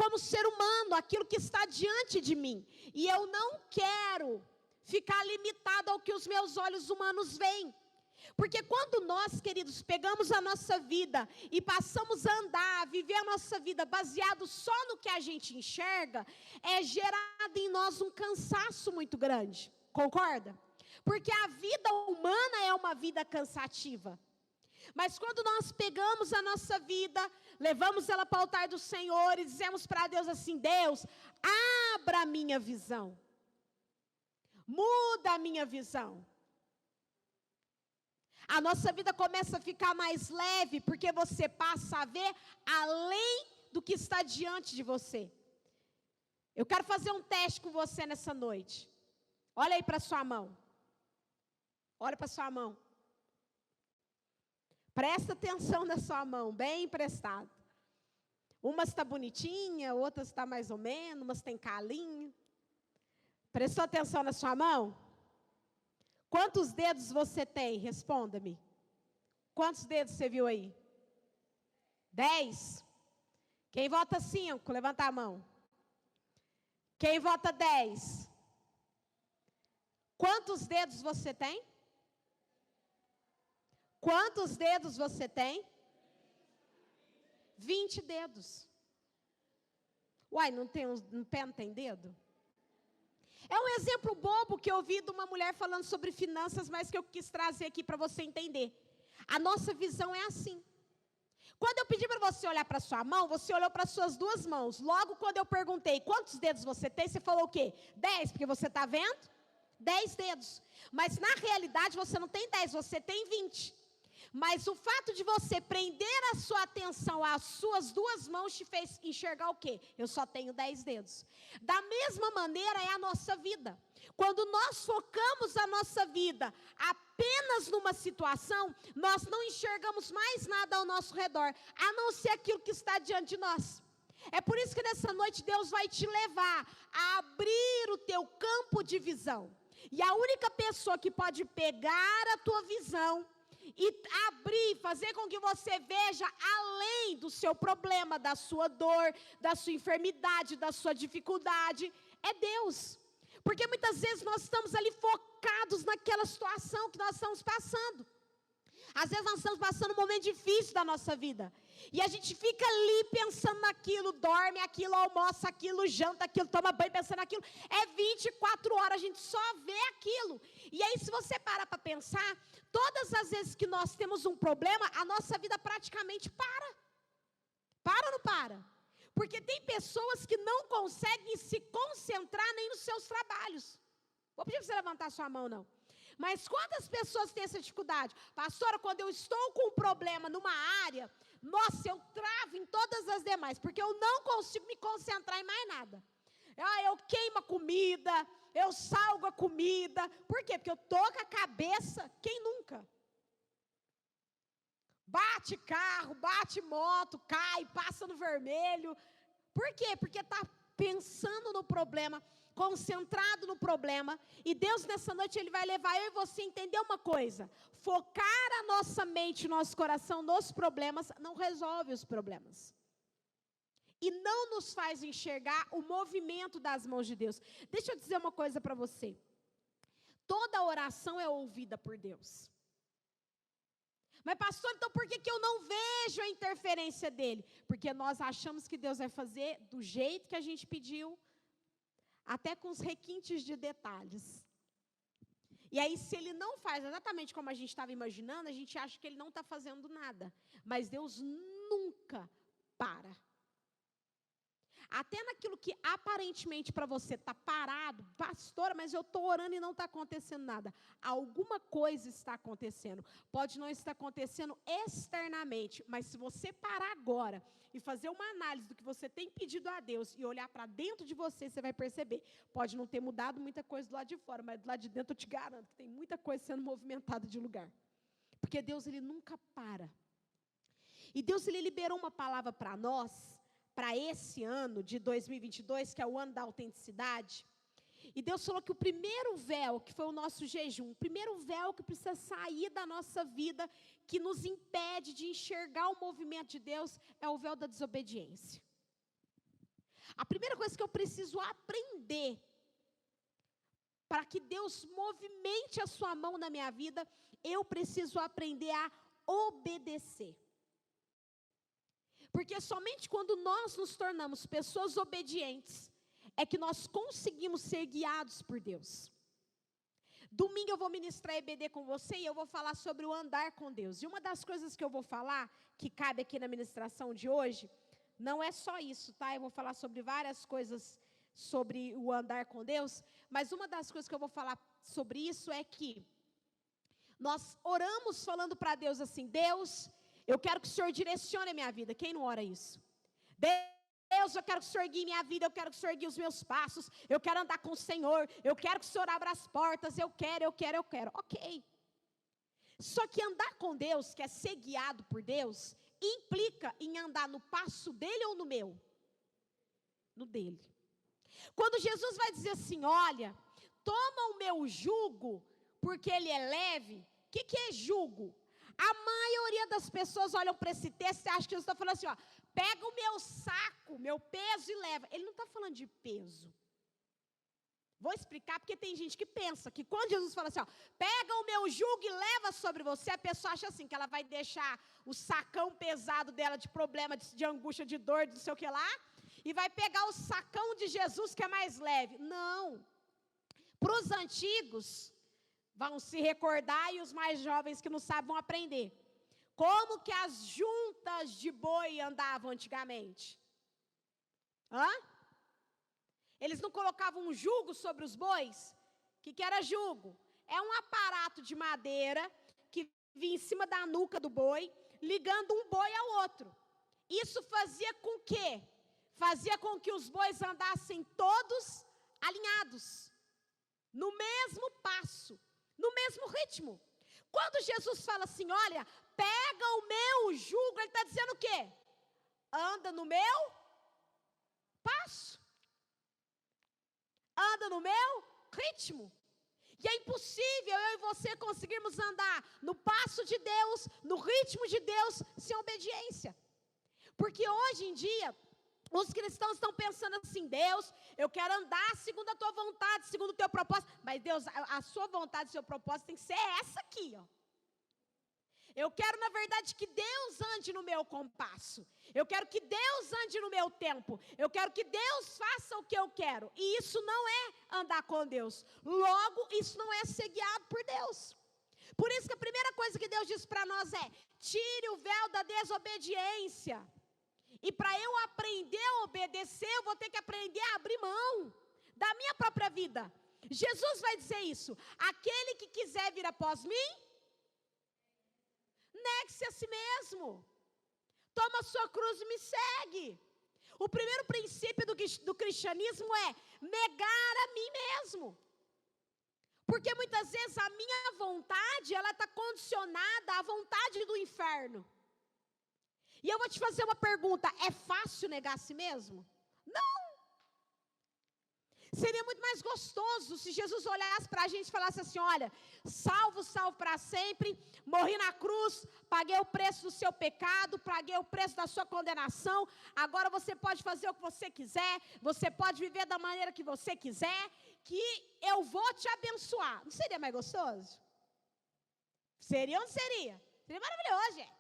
como ser humano, aquilo que está diante de mim. E eu não quero ficar limitado ao que os meus olhos humanos veem. Porque quando nós, queridos, pegamos a nossa vida e passamos a andar, a viver a nossa vida baseado só no que a gente enxerga, é gerado em nós um cansaço muito grande. Concorda? Porque a vida humana é uma vida cansativa. Mas quando nós pegamos a nossa vida, levamos ela para o altar do Senhor e dizemos para Deus assim: Deus, abra a minha visão, muda a minha visão. A nossa vida começa a ficar mais leve, porque você passa a ver além do que está diante de você. Eu quero fazer um teste com você nessa noite. Olha aí para a sua mão. Olha para a sua mão. Presta atenção na sua mão, bem emprestado. Umas está bonitinha, outras está mais ou menos, umas tem calinho. Prestou atenção na sua mão? Quantos dedos você tem? Responda-me. Quantos dedos você viu aí? 10. Quem vota 5? Levanta a mão. Quem vota 10? Quantos dedos você tem? Quantos dedos você tem? 20 dedos. Uai, no pé não tem dedo? É um exemplo bobo que eu ouvi de uma mulher falando sobre finanças, mas que eu quis trazer aqui para você entender. A nossa visão é assim. Quando eu pedi para você olhar para a sua mão, você olhou para as suas duas mãos. Logo, quando eu perguntei quantos dedos você tem, você falou o quê? 10, porque você está vendo? 10 dedos. Mas na realidade você não tem 10, você tem 20. Mas o fato de você prender a sua atenção às suas duas mãos te fez enxergar o quê? Eu só tenho 10 dedos. Da mesma maneira é a nossa vida. Quando nós focamos a nossa vida apenas numa situação, nós não enxergamos mais nada ao nosso redor, a não ser aquilo que está diante de nós. É por isso que nessa noite Deus vai te levar a abrir o teu campo de visão. E a única pessoa que pode pegar a tua visão e abrir, fazer com que você veja além do seu problema, da sua dor, da sua enfermidade, da sua dificuldade, é Deus. Porque muitas vezes nós estamos ali focados naquela situação que nós estamos passando. Às vezes nós estamos passando um momento difícil da nossa vida. E a gente fica ali pensando naquilo, dorme aquilo, almoça aquilo, janta aquilo, toma banho pensando naquilo. É 24 horas, a gente só vê aquilo. E aí se você parar para pensar, todas as vezes que nós temos um problema, a nossa vida praticamente para. Para ou não para? Porque tem pessoas que não conseguem se concentrar nem nos seus trabalhos. Vou pedir para você levantar a sua mão, não. Mas quantas pessoas têm essa dificuldade? Pastora, quando eu estou com um problema numa área, nossa, eu travo em todas as demais, porque eu não consigo me concentrar em mais nada. Eu queimo a comida, eu salgo a comida. Por quê? Porque eu estou com a cabeça, quem nunca? Bate carro, bate moto, cai, passa no vermelho. Por quê? Porque está pensando no problema, concentrado no problema. E Deus nessa noite Ele vai levar eu e você a entender uma coisa: focar a nossa mente, nosso coração nos problemas não resolve os problemas. E não nos faz enxergar o movimento das mãos de Deus. Deixa eu dizer uma coisa para você. Toda oração é ouvida por Deus. Mas pastor, então por que eu não vejo a interferência dele? Porque nós achamos que Deus vai fazer do jeito que a gente pediu, até com os requintes de detalhes. E aí se ele não faz exatamente como a gente estava imaginando, a gente acha que ele não está fazendo nada. Mas Deus nunca para. Até naquilo que aparentemente para você está parado, pastora, mas eu estou orando e não está acontecendo nada. Alguma coisa está acontecendo. Pode não estar acontecendo externamente, mas se você parar agora e fazer uma análise do que você tem pedido a Deus e olhar para dentro de você, você vai perceber. Pode não ter mudado muita coisa do lado de fora, mas do lado de dentro eu te garanto que tem muita coisa sendo movimentada de lugar. Porque Deus, Ele nunca para. E Deus, Ele liberou uma palavra para nós, para esse ano de 2022, que é o ano da autenticidade. E Deus falou que o primeiro véu, que foi o nosso jejum, o primeiro véu que precisa sair da nossa vida, que nos impede de enxergar o movimento de Deus, é o véu da desobediência. A primeira coisa que eu preciso aprender, para que Deus movimente a sua mão na minha vida, eu preciso aprender a obedecer. Porque somente quando nós nos tornamos pessoas obedientes, é que nós conseguimos ser guiados por Deus. Domingo eu vou ministrar EBD com você e eu vou falar sobre o andar com Deus. E uma das coisas que eu vou falar, que cabe aqui na ministração de hoje, não é só isso, tá? Eu vou falar sobre várias coisas sobre o andar com Deus, mas uma das coisas que eu vou falar sobre isso é que nós oramos falando para Deus assim: Deus, eu quero que o Senhor direcione a minha vida. Quem não ora isso? Deus, eu quero que o Senhor guie minha vida, eu quero que o Senhor guie os meus passos, eu quero andar com o Senhor, eu quero que o Senhor abra as portas, eu quero. Ok. Só que andar com Deus, que é ser guiado por Deus, implica em andar no passo dele ou no meu? No dele. Quando Jesus vai dizer assim: olha, toma o meu jugo, porque ele é leve. O que é jugo? A maioria das pessoas olham para esse texto e acham que Jesus está falando assim: ó, pega o meu saco, meu peso e leva. Ele não está falando de peso. Vou explicar, porque tem gente que pensa que quando Jesus fala assim, ó, pega o meu jugo e leva sobre você, a pessoa acha assim, que ela vai deixar o sacão pesado dela de problema, de angústia, de dor, de não sei o que lá, e vai pegar o sacão de Jesus que é mais leve. Não. Para os antigos, vão se recordar, e os mais jovens que não sabem vão aprender. Como que as juntas de boi andavam antigamente? Eles não colocavam um jugo sobre os bois? O que era jugo? É um aparato de madeira que vinha em cima da nuca do boi, ligando um boi ao outro. Isso fazia com que? Fazia com que os bois andassem todos alinhados, no mesmo passo, no mesmo ritmo. Quando Jesus fala assim, olha, pega o meu jugo, ele está dizendo o quê? Anda no meu passo. Anda no meu ritmo. E é impossível eu e você conseguirmos andar no passo de Deus, no ritmo de Deus, sem obediência. Porque hoje em dia, os cristãos estão pensando assim: Deus, eu quero andar segundo a tua vontade, segundo o teu propósito. Mas Deus, a sua vontade, o seu propósito tem que ser essa aqui, ó. Eu quero, na verdade, que Deus ande no meu compasso. Eu quero que Deus ande no meu tempo. Eu quero que Deus faça o que eu quero. E isso não é andar com Deus. Logo, isso não é ser guiado por Deus. Por isso que a primeira coisa que Deus diz para nós é: tire o véu da desobediência. E para eu aprender a obedecer, eu vou ter que aprender a abrir mão da minha própria vida. Jesus vai dizer isso: aquele que quiser vir após mim, negue-se a si mesmo, toma a sua cruz e me segue. O primeiro princípio do cristianismo é negar a mim mesmo. Porque muitas vezes a minha vontade, ela está condicionada à vontade do inferno. E eu vou te fazer uma pergunta: é fácil negar a si mesmo? Não. Seria muito mais gostoso se Jesus olhasse para a gente e falasse assim: olha, salvo para sempre, morri na cruz, paguei o preço do seu pecado, paguei o preço da sua condenação, agora você pode fazer o que você quiser, você pode viver da maneira que você quiser, que eu vou te abençoar. Não seria mais gostoso? Seria ou não seria? Seria maravilhoso, gente.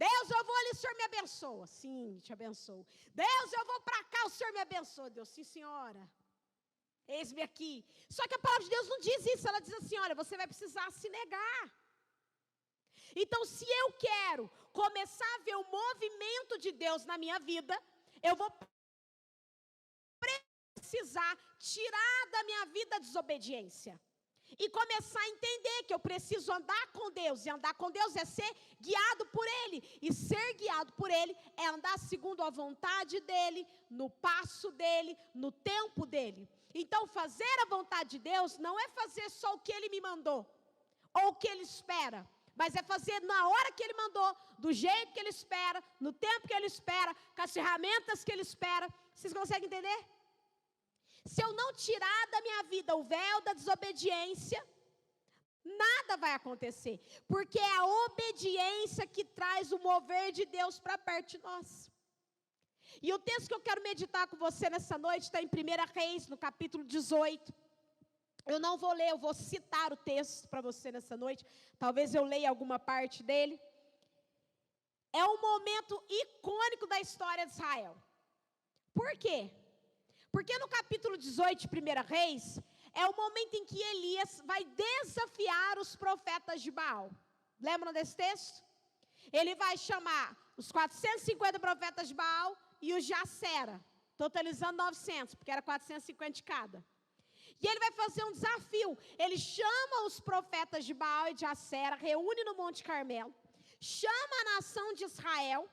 Deus, eu vou ali, o Senhor me abençoa. Sim, te abençoo. Deus, eu vou para cá, o Senhor me abençoa. Deus, sim, senhora. Eis-me aqui. Só que a palavra de Deus não diz isso. Ela diz assim: olha, você vai precisar se negar. Então, se eu quero começar a ver o movimento de Deus na minha vida, eu vou precisar tirar da minha vida a desobediência. E começar a entender que eu preciso andar com Deus. E andar com Deus é ser guiado por Ele. E ser guiado por Ele é andar segundo a vontade dEle, no passo dEle, no tempo dEle. Então, fazer a vontade de Deus não é fazer só o que Ele me mandou, ou o que Ele espera, mas é fazer na hora que Ele mandou, do jeito que Ele espera, no tempo que Ele espera, com as ferramentas que Ele espera. Vocês conseguem entender? Se eu não tirar da minha vida o véu da desobediência, nada vai acontecer, porque é a obediência que traz o mover de Deus para perto de nós. E o texto que eu quero meditar com você nessa noite está em 1 Reis, no capítulo 18. Eu não vou ler, eu vou citar o texto para você nessa noite. Talvez eu leia alguma parte dele. É um momento icônico da história de Israel. Por quê? Porque no capítulo 18 de 1 Reis, é o momento em que Elias vai desafiar os profetas de Baal. Lembram desse texto? Ele vai chamar os 450 profetas de Baal e os de Acera, totalizando 900, porque era 450 de cada. E ele vai fazer um desafio. Ele chama os profetas de Baal e de Acera, reúne no Monte Carmelo, chama a nação de Israel,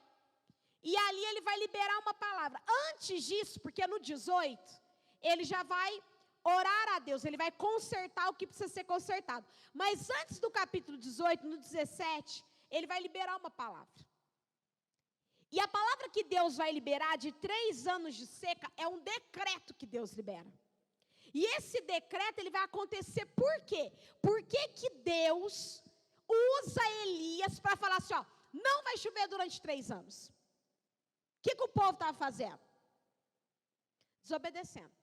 e ali ele vai liberar uma palavra. Antes disso, porque no 18, ele já vai orar a Deus, ele vai consertar o que precisa ser consertado. Mas antes do capítulo 18, no 17, ele vai liberar uma palavra. E a palavra que Deus vai liberar de 3 anos de seca é um decreto que Deus libera. E esse decreto ele vai acontecer por quê? Por que Deus usa Elias para falar assim, ó, não vai chover durante 3 anos? O que o povo estava fazendo? Desobedecendo.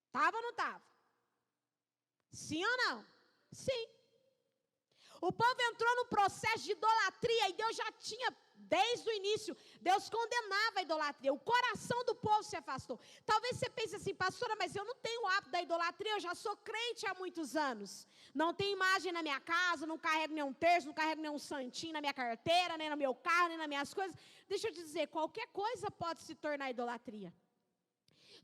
Estava ou não estava? Sim ou não? Sim. O povo entrou no processo de idolatria e Deus já tinha, desde o início, Deus condenava a idolatria. O coração do povo se afastou. Talvez você pense assim, pastora, mas eu não tenho o hábito da idolatria, eu já sou crente há muitos anos. Não tenho imagem na minha casa, não carrego nenhum terço, não carrego nenhum santinho na minha carteira, nem no meu carro, nem nas minhas coisas. Deixa eu te dizer, qualquer coisa pode se tornar idolatria.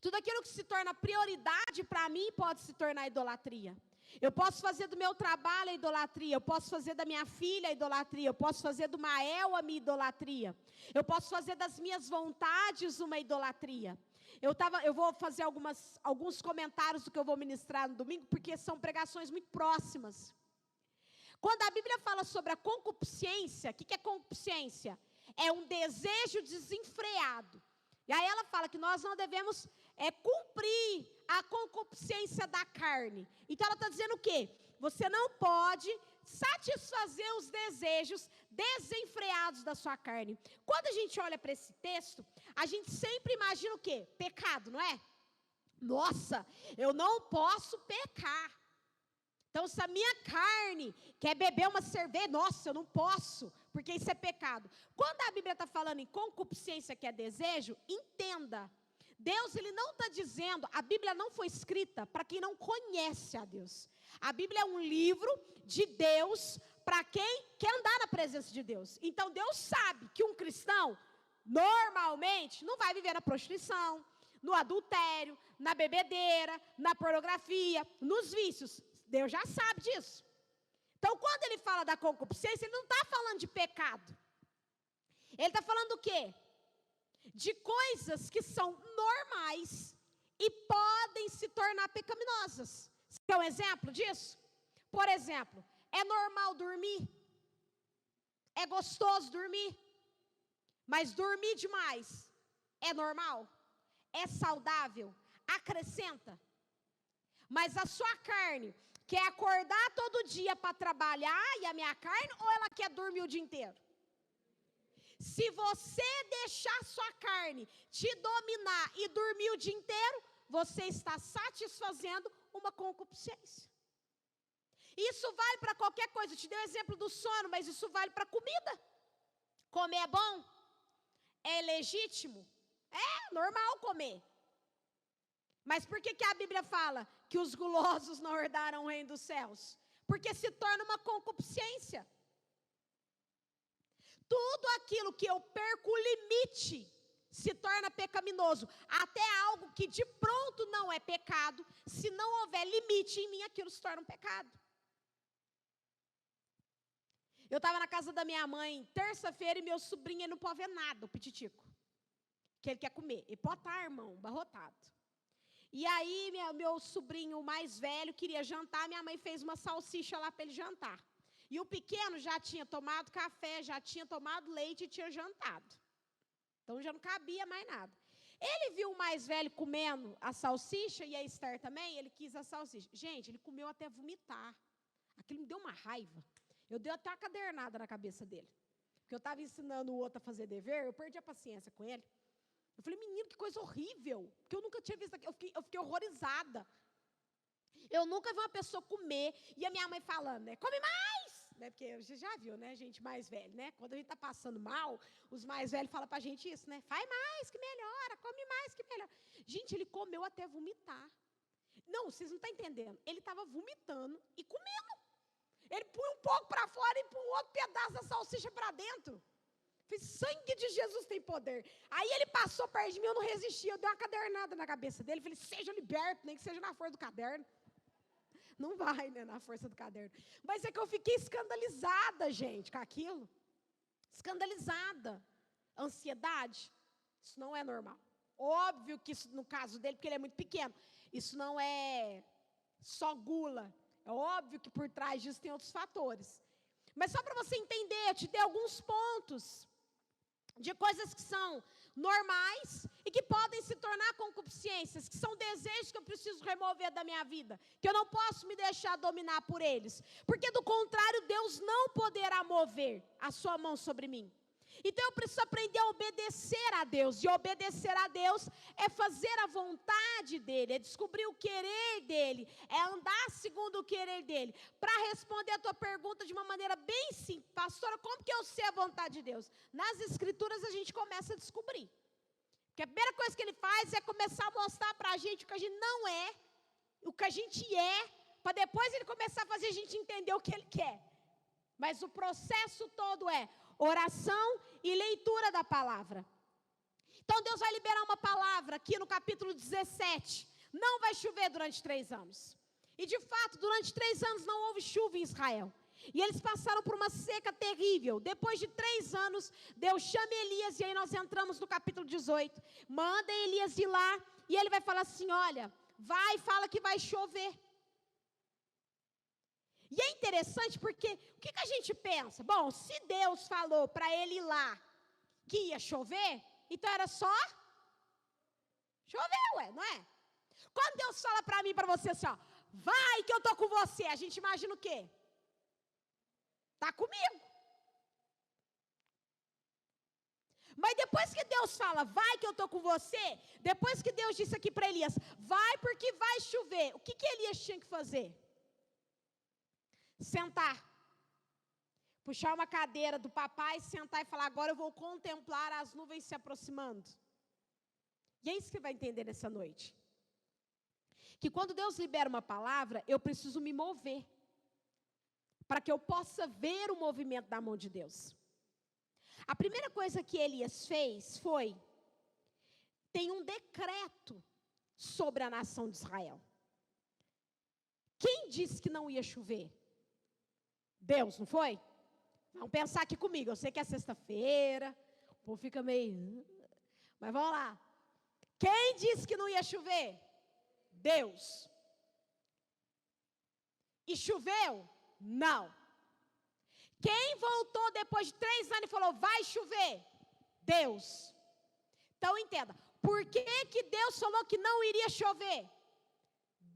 Tudo aquilo que se torna prioridade para mim pode se tornar idolatria. Eu posso fazer do meu trabalho a idolatria, eu posso fazer da minha filha a idolatria, eu posso fazer do Mael a minha idolatria, eu posso fazer das minhas vontades uma idolatria. Eu vou fazer alguns comentários do que eu vou ministrar no domingo, porque são pregações muito próximas. Quando a Bíblia fala sobre a concupiscência, o que é concupiscência? É um desejo desenfreado. E aí ela fala que nós não devemos cumprir a concupiscência da carne. Então ela está dizendo o quê? Você não pode satisfazer os desejos desenfreados da sua carne. Quando a gente olha para esse texto, a gente sempre imagina o quê? Pecado, não é? Nossa, eu não posso pecar. Então, se a minha carne quer beber uma cerveja, nossa, eu não posso, porque isso é pecado. Quando a Bíblia está falando em concupiscência, que é desejo, entenda. Deus, ele não está dizendo, a Bíblia não foi escrita para quem não conhece a Deus. A Bíblia é um livro de Deus para quem quer andar na presença de Deus. Então, Deus sabe que um cristão, normalmente, não vai viver na prostituição, no adultério, na bebedeira, na pornografia, nos vícios. Deus já sabe disso. Então, quando ele fala da concupiscência, ele não está falando de pecado. Ele está falando do quê? De coisas que são normais e podem se tornar pecaminosas. Você quer um exemplo disso? Por exemplo, é normal dormir? É gostoso dormir? Mas dormir demais é normal? É saudável? Acrescenta? Mas a sua carne quer acordar todo dia para trabalhar e a minha carne, ou ela quer dormir o dia inteiro? Se você deixar sua carne te dominar e dormir o dia inteiro, você está satisfazendo uma concupiscência. Isso vale para qualquer coisa. Eu te dei o exemplo do sono, mas isso vale para comida. Comer é bom? É legítimo? É normal comer. Mas por que a Bíblia fala que os gulosos não herdarão o reino dos céus? Porque se torna uma concupiscência. Tudo aquilo que eu perco o limite se torna pecaminoso. Até algo que de pronto não é pecado, se não houver limite em mim, aquilo se torna um pecado. Eu estava na casa da minha mãe terça-feira e meu sobrinho ele não pode ver nada, o pititico. Que ele quer comer. E pode estar, irmão, barrotado. E aí, meu sobrinho mais velho queria jantar, minha mãe fez uma salsicha lá para ele jantar. E o pequeno já tinha tomado café, já tinha tomado leite e tinha jantado. Então já não cabia mais nada. Ele viu o mais velho comendo a salsicha e a Esther também, ele quis a salsicha. Gente, ele comeu até vomitar. Aquilo me deu uma raiva. Eu dei até uma cadernada na cabeça dele. Porque eu estava ensinando o outro a fazer dever, eu perdi a paciência com ele. Eu falei, menino, que coisa horrível, porque eu nunca tinha visto aquilo, eu fiquei horrorizada. Eu nunca vi uma pessoa comer, e a minha mãe falando, né, come mais, né, porque você já viu, né, gente mais velha, né, quando a gente está passando mal, os mais velhos falam pra gente isso, né, faz mais que melhora, come mais que melhora. Gente, ele comeu até vomitar. Não, vocês não estão entendendo, ele estava vomitando e comendo. Ele põe um pouco para fora e põe um outro pedaço da salsicha para dentro. Fiz, sangue de Jesus tem poder. Aí ele passou perto de mim, eu não resisti, eu dei uma cadernada na cabeça dele, falei, seja liberto, nem que seja na força do caderno. Não vai, né, na força do caderno. Mas é que eu fiquei escandalizada, gente, com aquilo. Escandalizada. Ansiedade, isso não é normal. Óbvio que isso, no caso dele, porque ele é muito pequeno, isso não é só gula. É óbvio que por trás disso tem outros fatores. Mas só para você entender, eu te dei alguns pontos de coisas que são normais e que podem se tornar concupiscências, que são desejos que eu preciso remover da minha vida, que eu não posso me deixar dominar por eles, porque do contrário, Deus não poderá mover a sua mão sobre mim. Então eu preciso aprender a obedecer a Deus, e obedecer a Deus é fazer a vontade dEle, é descobrir o querer dEle, é andar segundo o querer dEle. Para responder a tua pergunta de uma maneira bem simples, pastora, como que eu sei a vontade de Deus? Nas Escrituras a gente começa a descobrir, porque a primeira coisa que Ele faz é começar a mostrar para a gente o que a gente não é, o que a gente é, para depois Ele começar a fazer a gente entender o que Ele quer. Mas o processo todo é oração e leitura da palavra. Então Deus vai liberar uma palavra aqui no capítulo 17. Não vai chover durante 3 anos. E de fato, durante 3 anos não houve chuva em Israel. E eles passaram por uma seca terrível. Depois de 3 anos, Deus chama Elias, e aí nós entramos no capítulo 18. Manda Elias ir lá, e ele vai falar assim, olha, vai e fala que vai chover. E é interessante porque, o que a gente pensa? Bom, se Deus falou para ele ir lá que ia chover, então era só chover, ué, não é? Quando Deus fala para mim e para você assim, ó, vai que eu estou com você, a gente imagina o quê? Está comigo. Mas depois que Deus fala, vai que eu estou com você, depois que Deus disse aqui para Elias, vai porque vai chover, o que Elias tinha que fazer? Sentar, puxar uma cadeira do papai, sentar e falar, agora eu vou contemplar as nuvens se aproximando. E é isso que você vai entender nessa noite. Que quando Deus libera uma palavra, eu preciso me mover, para que eu possa ver o movimento da mão de Deus. A primeira coisa que Elias fez foi, tem um decreto sobre a nação de Israel. Quem disse que não ia chover? Deus, não foi? Vamos pensar aqui comigo. Eu sei que é sexta-feira, o povo fica meio... Mas vamos lá. Quem disse que não ia chover? Deus. E choveu? Não. Quem voltou depois de 3 anos e falou, vai chover? Deus. Então entenda, por que Deus falou que não iria chover?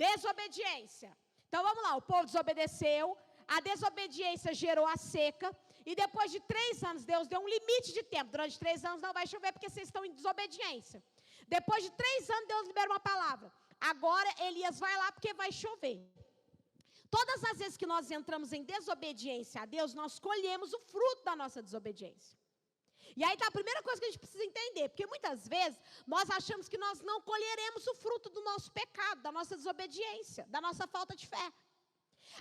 Desobediência. Então vamos lá, o povo desobedeceu, a desobediência gerou a seca, e depois de 3 anos, Deus deu um limite de tempo, durante 3 anos não vai chover porque vocês estão em desobediência. Depois de 3 anos, Deus libera uma palavra, agora Elias vai lá porque vai chover. Todas as vezes que nós entramos em desobediência a Deus, nós colhemos o fruto da nossa desobediência. E aí está a primeira coisa que a gente precisa entender, porque muitas vezes nós achamos que nós não colheremos o fruto do nosso pecado, da nossa desobediência, da nossa falta de fé.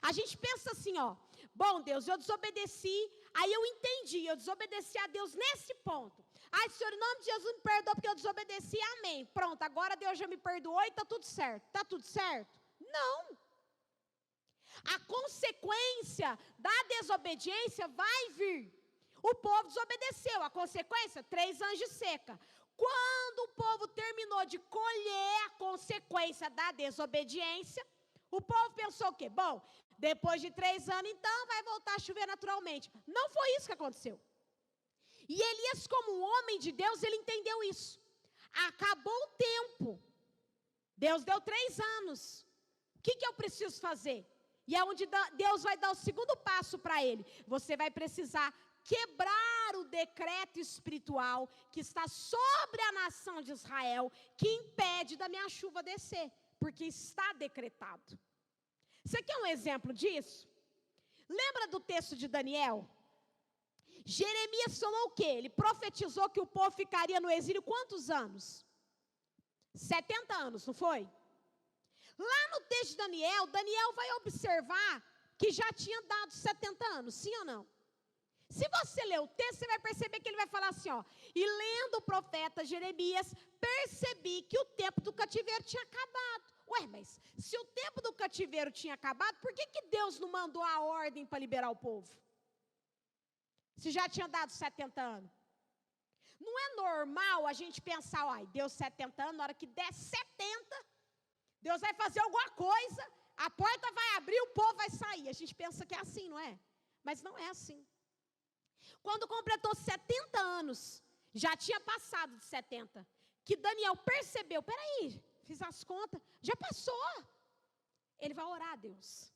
A gente pensa assim, ó, bom Deus, eu desobedeci, aí eu entendi, eu desobedeci a Deus nesse ponto. Ai, Senhor, em nome de Jesus me perdoa porque eu desobedeci, amém. Pronto, agora Deus já me perdoou e está tudo certo. Está tudo certo? Não. A consequência da desobediência vai vir. O povo desobedeceu, a consequência, 3 anos de seca. Quando o povo terminou de colher a consequência da desobediência, o povo pensou o quê? Bom, depois de 3 anos, então, vai voltar a chover naturalmente. Não foi isso que aconteceu. E Elias, como um homem de Deus, ele entendeu isso. Acabou o tempo. Deus deu 3 anos. O que eu preciso fazer? E é onde Deus vai dar o segundo passo para ele. Você vai precisar quebrar o decreto espiritual que está sobre a nação de Israel, que impede da minha chuva descer, porque está decretado. Você quer um exemplo disso? Lembra do texto de Daniel? Jeremias falou o quê? Ele profetizou que o povo ficaria no exílio quantos anos? 70 anos, não foi? Lá no texto de Daniel, Daniel vai observar que já tinha dado 70 anos, sim ou não? Se você ler o texto, você vai perceber que ele vai falar assim, ó, e lendo o profeta Jeremias, percebi que o tempo do cativeiro tinha acabado. Ué, mas se o tempo do cativeiro tinha acabado, por que Deus não mandou a ordem para liberar o povo? Se já tinha dado 70 anos. Não é normal a gente pensar, ó, deu 70 anos, na hora que der 70, Deus vai fazer alguma coisa, a porta vai abrir, o povo vai sair. A gente pensa que é assim, não é? Mas não é assim. Quando completou 70 anos, já tinha passado de 70, que Daniel percebeu, peraí, fiz as contas, já passou. Ele vai orar a Deus.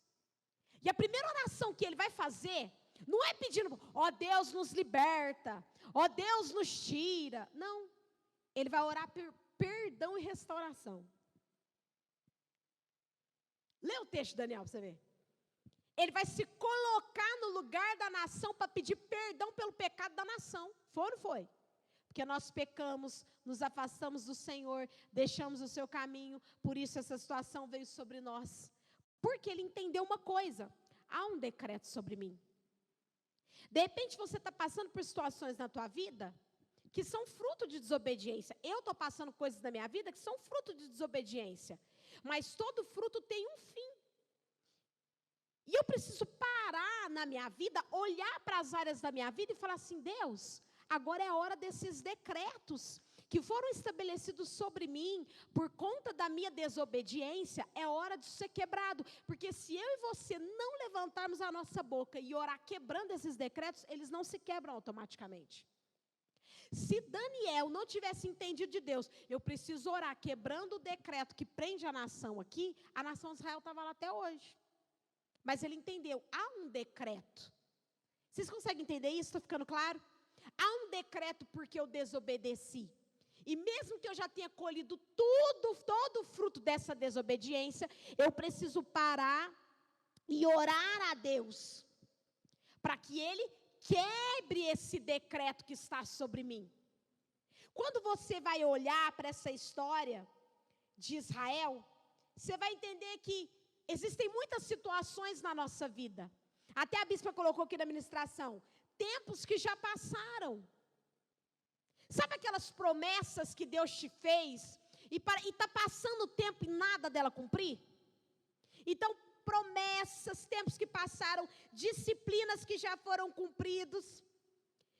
E a primeira oração que ele vai fazer, não é pedindo, ó Deus nos liberta, ó Deus nos tira. Não, ele vai orar por perdão e restauração. Lê o texto de Daniel para você ver. Ele vai se colocar no lugar da nação para pedir perdão pelo pecado da nação. Foi ou não foi? Porque nós pecamos, nos afastamos do Senhor, deixamos o seu caminho, por isso essa situação veio sobre nós. Porque ele entendeu uma coisa, há um decreto sobre mim. De repente você está passando por situações na tua vida que são fruto de desobediência. Eu estou passando coisas na minha vida que são fruto de desobediência. Mas todo fruto tem um fim. E eu preciso parar na minha vida, olhar para as áreas da minha vida e falar assim, Deus, agora é a hora desses decretos que foram estabelecidos sobre mim por conta da minha desobediência, é hora de ser quebrado. Porque se eu e você não levantarmos a nossa boca e orar quebrando esses decretos, eles não se quebram automaticamente. Se Daniel não tivesse entendido de Deus, eu preciso orar quebrando o decreto que prende a nação aqui, a nação de Israel estava lá até hoje. Mas ele entendeu, há um decreto. Vocês conseguem entender isso? Está ficando claro? Há um decreto porque eu desobedeci. E mesmo que eu já tenha colhido todo o fruto dessa desobediência, eu preciso parar e orar a Deus, para que Ele quebre esse decreto que está sobre mim. Quando você vai olhar para essa história de Israel, você vai entender que existem muitas situações na nossa vida. Até a bispa colocou aqui na ministração, tempos que já passaram. Sabe aquelas promessas que Deus te fez e está passando o tempo e nada dela cumprir? Então, promessas, tempos que passaram, disciplinas que já foram cumpridos.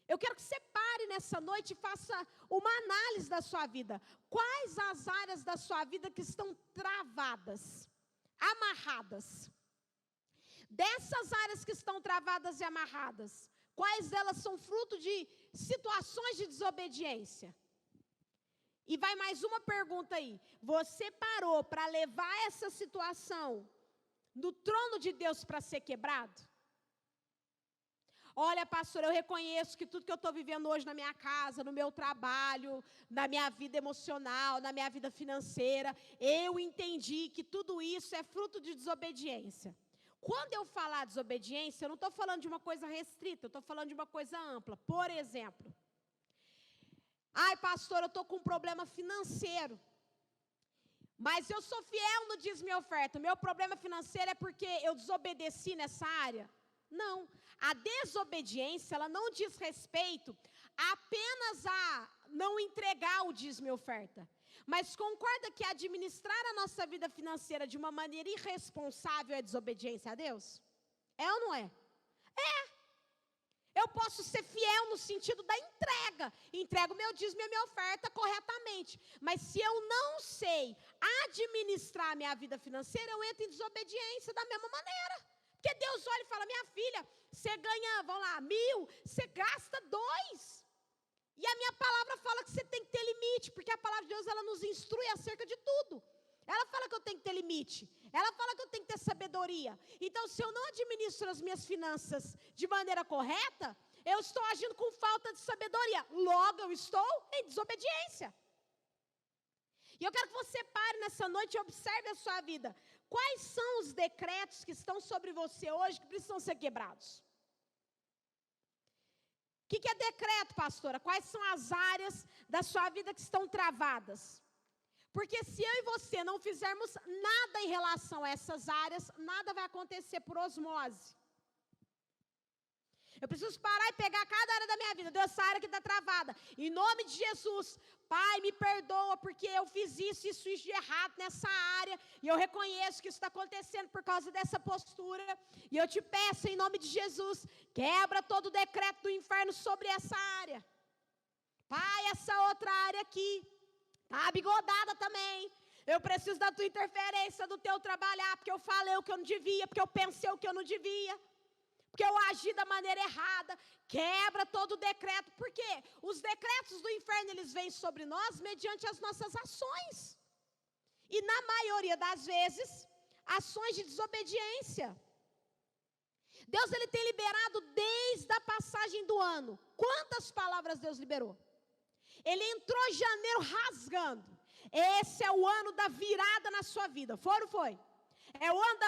Eu quero que você pare nessa noite e faça uma análise da sua vida. Quais as áreas da sua vida que estão travadas, amarradas? Dessas áreas que estão travadas e amarradas, quais delas são fruto de situações de desobediência? E vai mais uma pergunta aí. Você parou para levar essa situação no trono de Deus para ser quebrado? Olha, pastor, eu reconheço que tudo que eu estou vivendo hoje na minha casa, no meu trabalho, na minha vida emocional, na minha vida financeira, eu entendi que tudo isso é fruto de desobediência. Quando eu falar desobediência, eu não estou falando de uma coisa restrita, eu estou falando de uma coisa ampla. Por exemplo, ai, pastor, eu estou com um problema financeiro, mas eu sou fiel no dízimo e oferta. Meu problema financeiro é porque eu desobedeci nessa área? Não. A desobediência, ela não diz respeito apenas a não entregar o dízimo e oferta. Mas concorda que administrar a nossa vida financeira de uma maneira irresponsável é desobediência a Deus? É ou não é? É. Eu posso ser fiel no sentido da entrega. Entrego meu dízimo e minha oferta corretamente. Mas se eu não sei administrar a minha vida financeira, eu entro em desobediência da mesma maneira. Porque Deus olha e fala, minha filha, você ganha, vamos lá, 1.000, você gasta 2. E a minha palavra fala que você tem que ter limite, porque a palavra de Deus, ela nos instrui acerca de tudo. Ela fala que eu tenho que ter limite. Ela fala que eu tenho que ter sabedoria. Então, se eu não administro as minhas finanças de maneira correta, eu estou agindo com falta de sabedoria. Logo, eu estou em desobediência. E eu quero que você pare nessa noite e observe a sua vida. Quais são os decretos que estão sobre você hoje que precisam ser quebrados? O que é decreto, pastora? Quais são as áreas da sua vida que estão travadas? Porque se eu e você não fizermos nada em relação a essas áreas, nada vai acontecer por osmose. Eu preciso parar e pegar cada área da minha vida. Deus, essa área que está travada. Em nome de Jesus, Pai, me perdoa porque eu fiz isso de errado nessa área. E eu reconheço que isso está acontecendo por causa dessa postura. E eu te peço, em nome de Jesus, quebra todo o decreto do inferno sobre essa área. Pai, essa outra área aqui está bigodada também. Eu preciso da tua interferência, do teu trabalhar, porque eu falei o que eu não devia, porque eu pensei o que eu não devia, porque eu agi da maneira errada. Quebra todo o decreto, porque os decretos do inferno, eles vêm sobre nós mediante as nossas ações. E na maioria das vezes, ações de desobediência. Deus, ele tem liberado desde a passagem do ano. Quantas palavras Deus liberou? Ele entrou em janeiro rasgando. Esse é o ano da virada na sua vida. Foi? É o ano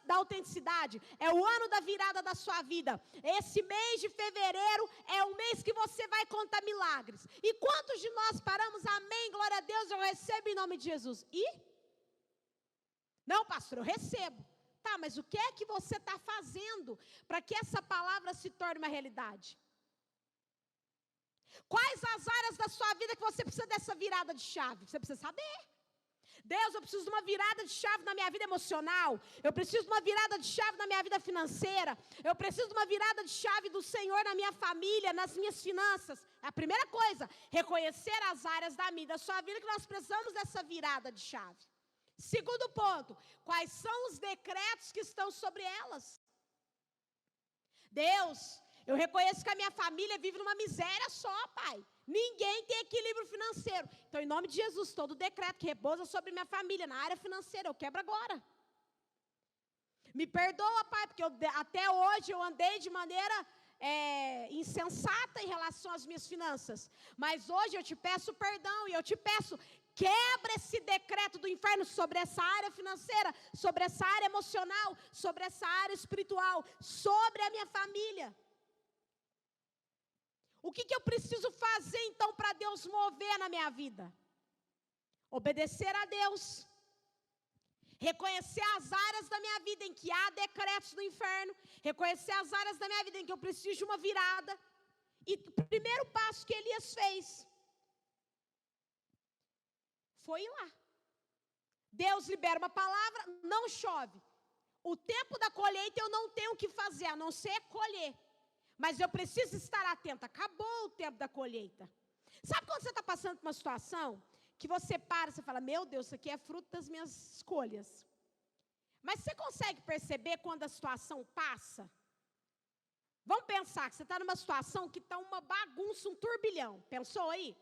da autenticidade. É o ano da virada da sua vida. Esse mês de fevereiro é o mês que você vai contar milagres. E quantos de nós paramos? Amém, glória a Deus, eu recebo em nome de Jesus. E? Não, pastor, eu recebo. Tá, mas o que é que você está fazendo para que essa palavra se torne uma realidade? Quais as áreas da sua vida que você precisa dessa virada de chave? Você precisa saber. Deus, eu preciso de uma virada de chave na minha vida emocional. Eu preciso de uma virada de chave na minha vida financeira. Eu preciso de uma virada de chave do Senhor na minha família, nas minhas finanças. A primeira coisa, reconhecer as áreas da minha, da sua vida que nós precisamos dessa virada de chave. Segundo ponto, quais são os decretos que estão sobre elas? Deus, eu reconheço que a minha família vive numa miséria só, Pai. Ninguém tem equilíbrio financeiro. Então, em nome de Jesus, todo decreto que repousa sobre minha família, na área financeira, eu quebro agora. Me perdoa, Pai, porque até hoje eu andei de maneira insensata em relação às minhas finanças. Mas hoje eu te peço perdão e eu te peço, quebra esse decreto do inferno sobre essa área financeira, sobre essa área emocional, sobre essa área espiritual, sobre a minha família. O que eu preciso fazer então para Deus mover na minha vida? Obedecer a Deus. Reconhecer as áreas da minha vida em que há decretos do inferno. Reconhecer as áreas da minha vida em que eu preciso de uma virada. E o primeiro passo que Elias fez foi ir lá. Deus libera uma palavra, não chove. O tempo da colheita eu não tenho o que fazer, a não ser colher. Mas eu preciso estar atenta. Acabou o tempo da colheita. Sabe quando você está passando por uma situação que você para, você fala, meu Deus, isso aqui é fruto das minhas escolhas. Mas você consegue perceber quando a situação passa? Vamos pensar que você está numa situação que está uma bagunça, um turbilhão. Pensou aí?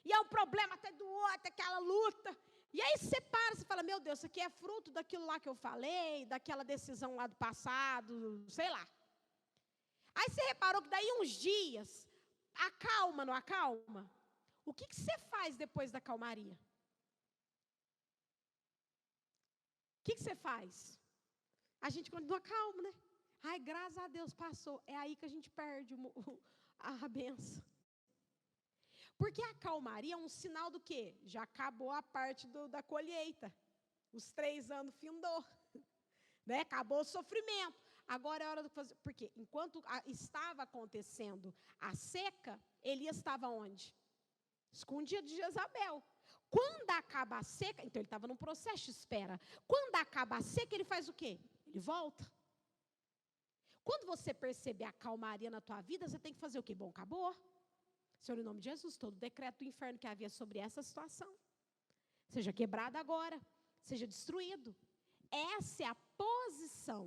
E é um problema até do outro, aquela luta. E aí você para, você fala, meu Deus, isso aqui é fruto daquilo lá que eu falei, daquela decisão lá do passado, sei lá. Aí você reparou que daí uns dias, acalma, não acalma? O que você faz depois da calmaria? O que você faz? A gente continua calmo, né? Ai, graças a Deus passou. É aí que a gente perde a benção. Porque a calmaria é um sinal do quê? Já acabou a parte da colheita. Os 3 anos findou. Né? Acabou o sofrimento. Agora é hora de fazer. Porque enquanto estava acontecendo a seca, Elias estava onde? Escondido de Jezabel. Quando acaba a seca, então ele estava num processo de espera. Quando acaba a seca, ele faz o quê? Ele volta. Quando você perceber a calmaria na tua vida, você tem que fazer o quê? Bom, acabou. Senhor, em nome de Jesus, todo decreto do inferno que havia sobre essa situação, seja quebrado agora, seja destruído. Essa é a posição.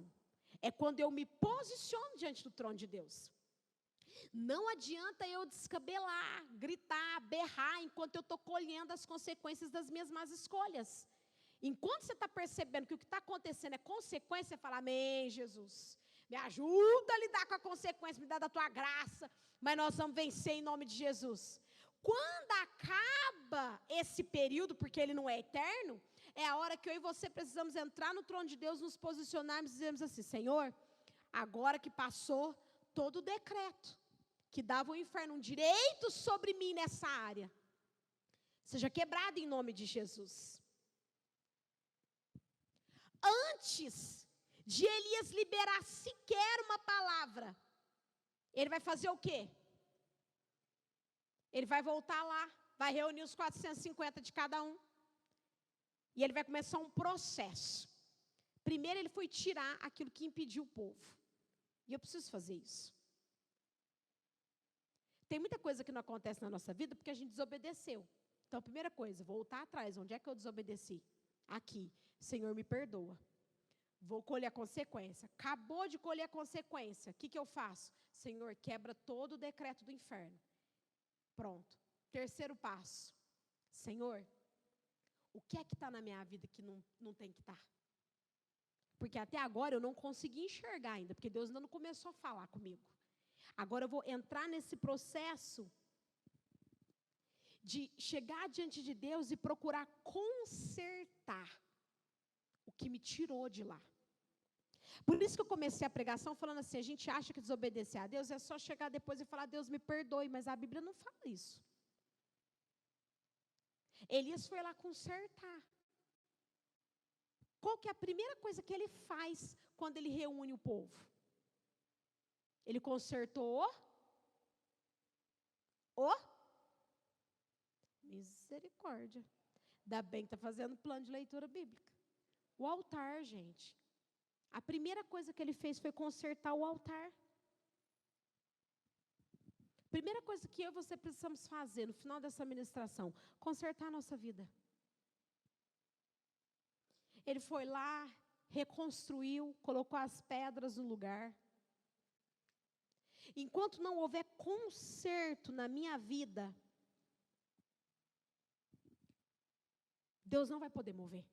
É quando eu me posiciono diante do trono de Deus. Não adianta eu descabelar, gritar, berrar, enquanto eu estou colhendo as consequências das minhas más escolhas. Enquanto você está percebendo que o que está acontecendo é consequência, você fala, amém, Jesus. Me ajuda a lidar com a consequência, me dá da tua graça, mas nós vamos vencer em nome de Jesus. Quando acaba esse período, porque ele não é eterno, é a hora que eu e você precisamos entrar no trono de Deus, nos posicionarmos e dizermos assim: Senhor, agora que passou todo o decreto que dava o inferno um direito sobre mim nessa área, seja quebrado em nome de Jesus. Antes de Elias liberar sequer uma palavra, ele vai fazer o quê? Ele vai voltar lá, vai reunir os 450 de cada um, e ele vai começar um processo. Primeiro ele foi tirar aquilo que impediu o povo, e eu preciso fazer isso. Tem muita coisa que não acontece na nossa vida porque a gente desobedeceu. Então a primeira coisa, voltar atrás, onde é que eu desobedeci? Aqui, Senhor, me perdoa. Vou colher a consequência. Acabou de colher a consequência. O que eu faço? Senhor, quebra todo o decreto do inferno. Pronto. Terceiro passo. Senhor, o que é que está na minha vida que não tem que estar? Porque até agora eu não consegui enxergar ainda, porque Deus ainda não começou a falar comigo. Agora eu vou entrar nesse processo de chegar diante de Deus e procurar consertar o que me tirou de lá. Por isso que eu comecei a pregação falando assim: a gente acha que desobedecer a Deus é só chegar depois e falar: Deus me perdoe, mas a Bíblia não fala isso. Elias foi lá consertar. Qual que é a primeira coisa que ele faz quando ele reúne o povo? Ele consertou o misericórdia. Ainda bem que está fazendo plano de leitura bíblica. O altar, gente. A primeira coisa que ele fez foi consertar o altar. Primeira coisa que eu e você precisamos fazer no final dessa ministração: consertar a nossa vida. Ele foi lá, reconstruiu, colocou as pedras no lugar. Enquanto não houver conserto na minha vida, Deus não vai poder mover.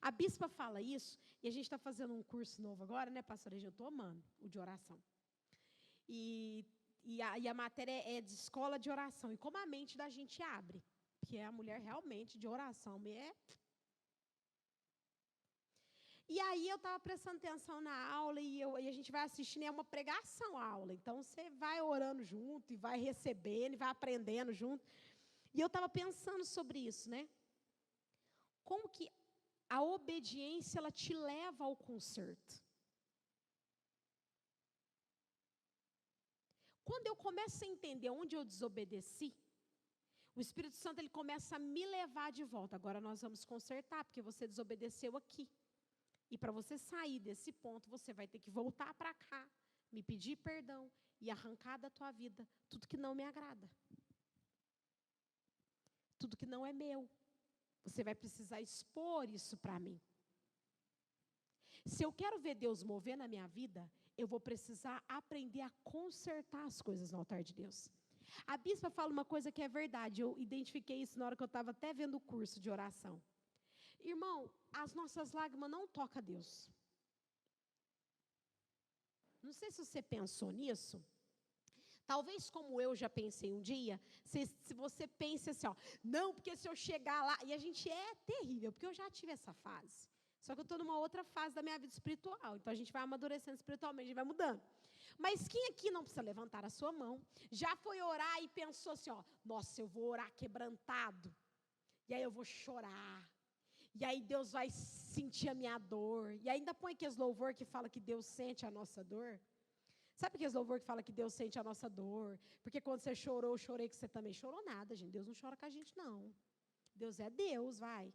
A bispa fala isso, e a gente está fazendo um curso novo agora, né, pastora? Eu estou amando o de oração. E a matéria é de escola de oração. E como a mente da gente abre, porque a mulher realmente de oração é... E aí eu estava prestando atenção na aula e a gente vai assistindo, é uma pregação a aula. Então você vai orando junto e vai recebendo e vai aprendendo junto. E eu estava pensando sobre isso, né? Como que a obediência, ela te leva ao conserto. Quando eu começo a entender onde eu desobedeci, o Espírito Santo, ele começa a me levar de volta. Agora nós vamos consertar, porque você desobedeceu aqui. E para você sair desse ponto, você vai ter que voltar para cá, me pedir perdão e arrancar da tua vida tudo que não me agrada. Tudo que não é meu. Você vai precisar expor isso para mim. Se eu quero ver Deus mover na minha vida, eu vou precisar aprender a consertar as coisas no altar de Deus. A bispa fala uma coisa que é verdade, eu identifiquei isso na hora que eu estava até vendo o curso de oração. Irmão, as nossas lágrimas não tocam a Deus. Não sei se você pensou nisso. Talvez como eu já pensei um dia, se você pense assim, ó, não, porque se eu chegar lá... E a gente é terrível, porque eu já tive essa fase. Só que eu estou numa outra fase da minha vida espiritual. Então a gente vai amadurecendo espiritualmente, a gente vai mudando. Mas quem aqui não precisa levantar a sua mão, já foi orar e pensou assim, ó, nossa, eu vou orar quebrantado. E aí eu vou chorar. E aí Deus vai sentir a minha dor. E ainda põe aqueles louvor que fala que Deus sente a nossa dor. Sabe aqueles louvor que fala que Deus sente a nossa dor? Porque quando você chorou, eu chorei que você também chorou nada, gente. Deus não chora com a gente, não. Deus é Deus, vai.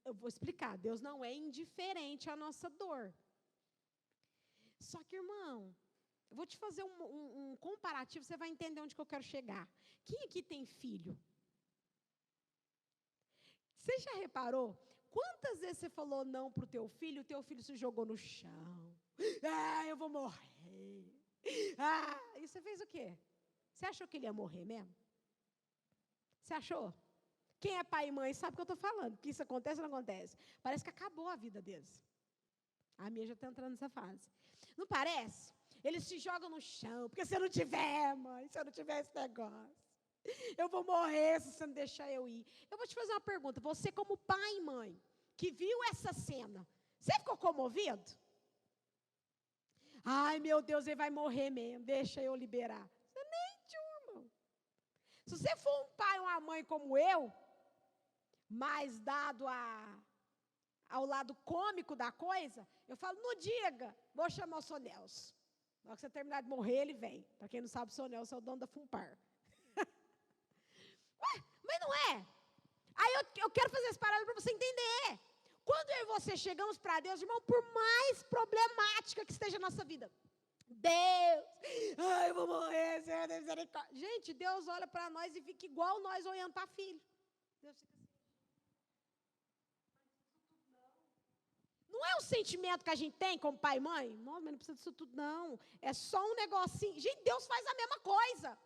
Eu vou explicar. Deus não é indiferente à nossa dor. Só que, irmão, eu vou te fazer um comparativo, você vai entender onde que eu quero chegar. Quem aqui tem filho? Você já reparou? Quantas vezes você falou não para o teu filho se jogou no chão? Ah, eu vou morrer. Ah, e você fez o quê? Você achou que ele ia morrer mesmo? Você achou? Quem é pai e mãe sabe o que eu estou falando. Que isso acontece ou não acontece? Parece que acabou a vida deles. A minha já está entrando nessa fase. Não parece? Eles se jogam no chão, porque se eu não tiver, mãe, se eu não tiver esse negócio, eu vou morrer se você não deixar eu ir. Eu vou te fazer uma pergunta. Você como pai e mãe, que viu essa cena, você ficou comovido? Ai, meu Deus, ele vai morrer mesmo, deixa eu liberar. Você nem irmão. Se você for um pai ou uma mãe como eu, mais dado ao lado cômico da coisa, eu falo, não diga, vou chamar o Sr. Nelson. Na hora que você terminar de morrer, ele vem. Para quem não sabe, o Sr. Nelson é o dono da Fumpar. Ué, mas não é. Aí eu quero fazer esse paralelo para você entender. Quando eu e você chegamos para Deus, irmão, por mais problemática que esteja a nossa vida, Deus, ai, eu vou morrer, Senhor, Deus, misericórdia. Gente, Deus olha para nós e fica igual nós orientar filho. Deus fica assim. Não é um sentimento que a gente tem como pai e mãe? Não, mas não precisa disso tudo, não. É só um negocinho. Gente, Deus faz a mesma coisa.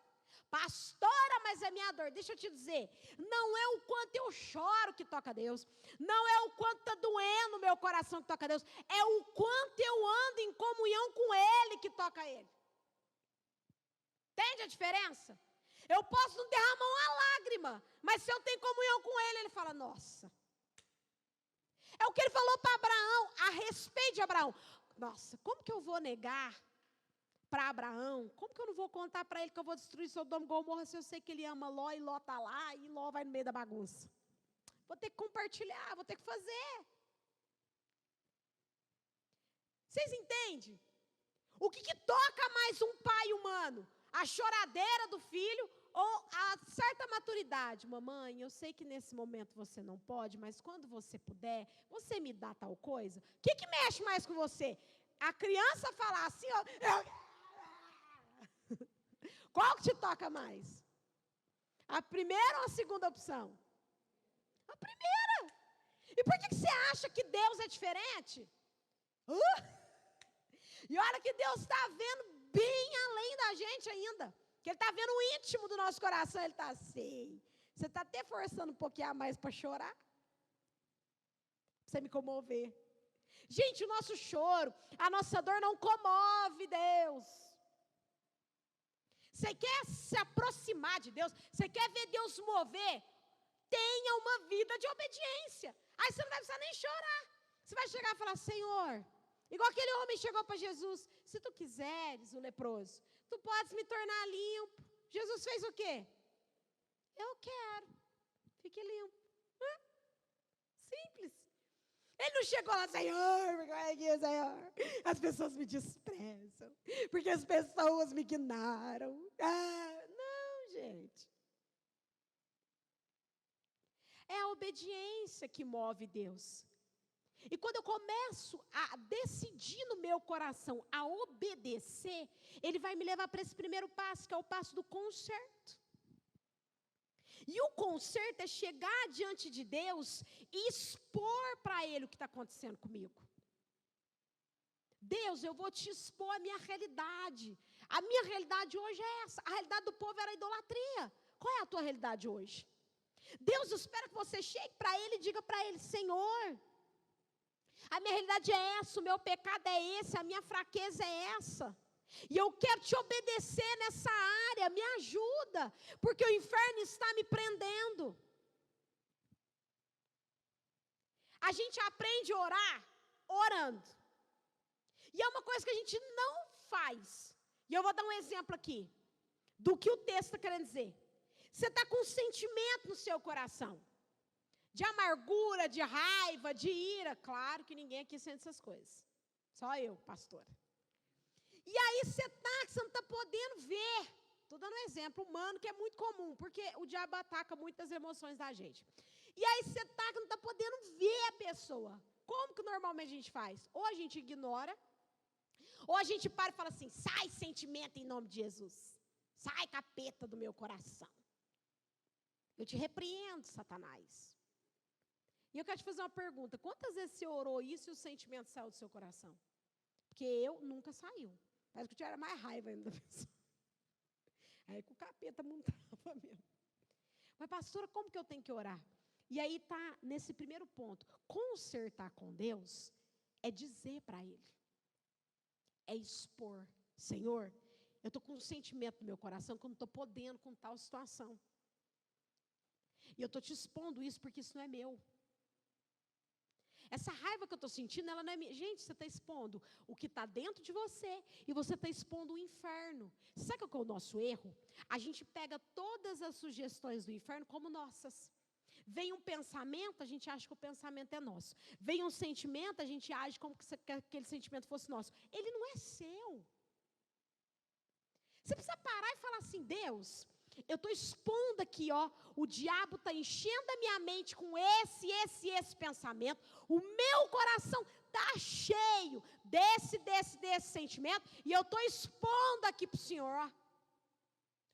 Pastora, mas é minha dor. Deixa eu te dizer, não é o quanto eu choro que toca Deus, não é o quanto está doendo o meu coração que toca Deus, é o quanto eu ando em comunhão com Ele que toca Ele. Entende a diferença? Eu posso não derramar uma lágrima, mas se eu tenho comunhão com Ele, Ele fala, nossa. É o que Ele falou para Abraão, a respeito de Abraão. Nossa, como que eu vou negar para Abraão? Como que eu não vou contar para ele que eu vou destruir Sodoma e Gomorra se eu sei que ele ama Ló e Ló está lá e Ló vai no meio da bagunça? Vou ter que compartilhar, vou ter que fazer. Vocês entendem? O que toca mais um pai humano? A choradeira do filho ou a certa maturidade? Mamãe, eu sei que nesse momento você não pode, mas quando você puder, você me dá tal coisa? O que mexe mais com você? A criança falar assim, ó, qual que te toca mais? A primeira ou a segunda opção? A primeira. E por que você acha que Deus é diferente? E olha que Deus está vendo bem além da gente ainda. Que Ele está vendo o íntimo do nosso coração. Ele está assim. Você está até forçando um pouquinho a mais para chorar. Para você me comover. Gente, o nosso choro, a nossa dor não comove Deus. Você quer se aproximar de Deus? Você quer ver Deus mover? Tenha uma vida de obediência. Aí você não vai precisar nem chorar. Você vai chegar e falar, Senhor, igual aquele homem chegou para Jesus, se tu quiseres, o leproso, tu podes me tornar limpo. Jesus fez o quê? Eu quero. Fique limpo. Simples. Ele não chegou lá, Senhor, as pessoas me desprezam, porque as pessoas me ignoram. Não, gente. É a obediência que move Deus. E quando eu começo a decidir no meu coração a obedecer, Ele vai me levar para esse primeiro passo, que é o passo do conserto. E o conserto é chegar diante de Deus e expor para Ele o que está acontecendo comigo. Deus, eu vou te expor a minha realidade. A minha realidade hoje é essa. A realidade do povo era a idolatria. Qual é a tua realidade hoje? Deus espera que você chegue para Ele e diga para Ele, Senhor, a minha realidade é essa, o meu pecado é esse, a minha fraqueza é essa. E eu quero te obedecer nessa área, me ajuda, porque o inferno está me prendendo. A gente aprende a orar orando. E é uma coisa que a gente não faz. E eu vou dar um exemplo aqui, do que o texto está querendo dizer. Você está com um sentimento no seu coração, de amargura, de raiva, de ira. Claro que ninguém aqui sente essas coisas. Só eu, pastora. E aí você não está podendo ver. Estou dando um exemplo humano que é muito comum, porque o diabo ataca muitas emoções da gente. E aí você não está podendo ver a pessoa. Como que normalmente a gente faz? Ou a gente ignora, ou a gente para e fala assim, sai sentimento em nome de Jesus. Sai capeta do meu coração. Eu te repreendo, Satanás. E eu quero te fazer uma pergunta. Quantas vezes você orou isso e o sentimento saiu do seu coração? Porque eu nunca saiu. Parece que eu tinha mais raiva ainda da pessoa. Aí que o capeta montava mesmo. Mas, pastora, como que eu tenho que orar? E aí está nesse primeiro ponto. Consertar com Deus é dizer para Ele, é expor. Senhor, eu estou com um sentimento no meu coração que eu não estou podendo com tal situação. E eu estou te expondo isso porque isso não é meu. Essa raiva que eu estou sentindo, ela não é minha. Gente, você está expondo o que está dentro de você e você está expondo o inferno. Sabe qual que é o nosso erro? A gente pega todas as sugestões do inferno como nossas. Vem um pensamento, a gente acha que o pensamento é nosso. Vem um sentimento, a gente age como se aquele sentimento fosse nosso. Ele não é seu. Você precisa parar e falar assim, Deus, eu estou expondo aqui, ó, o diabo está enchendo a minha mente com esse pensamento, o meu coração está cheio desse sentimento, e eu estou expondo aqui para o Senhor, ó.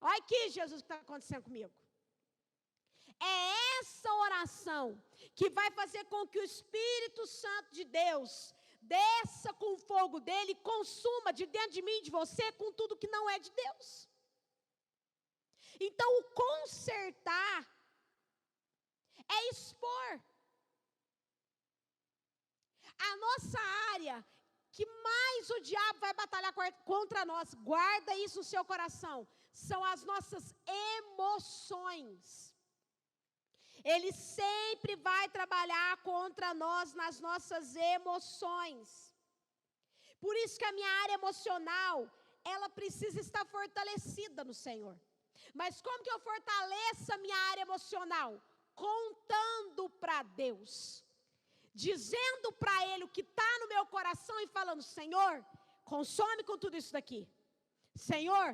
Olha aqui, Jesus, o que está acontecendo comigo. É essa oração que vai fazer com que o Espírito Santo de Deus desça com o fogo dele e consuma de dentro de mim e de você com tudo que não é de Deus. Então, o consertar é expor. A nossa área que mais o diabo vai batalhar contra nós, guarda isso no seu coração, são as nossas emoções. Ele sempre vai trabalhar contra nós nas nossas emoções. Por isso que a minha área emocional, ela precisa estar fortalecida no Senhor. Mas como que eu fortaleço a minha área emocional? Contando para Deus. Dizendo para Ele o que está no meu coração e falando, Senhor, consome com tudo isso daqui. Senhor,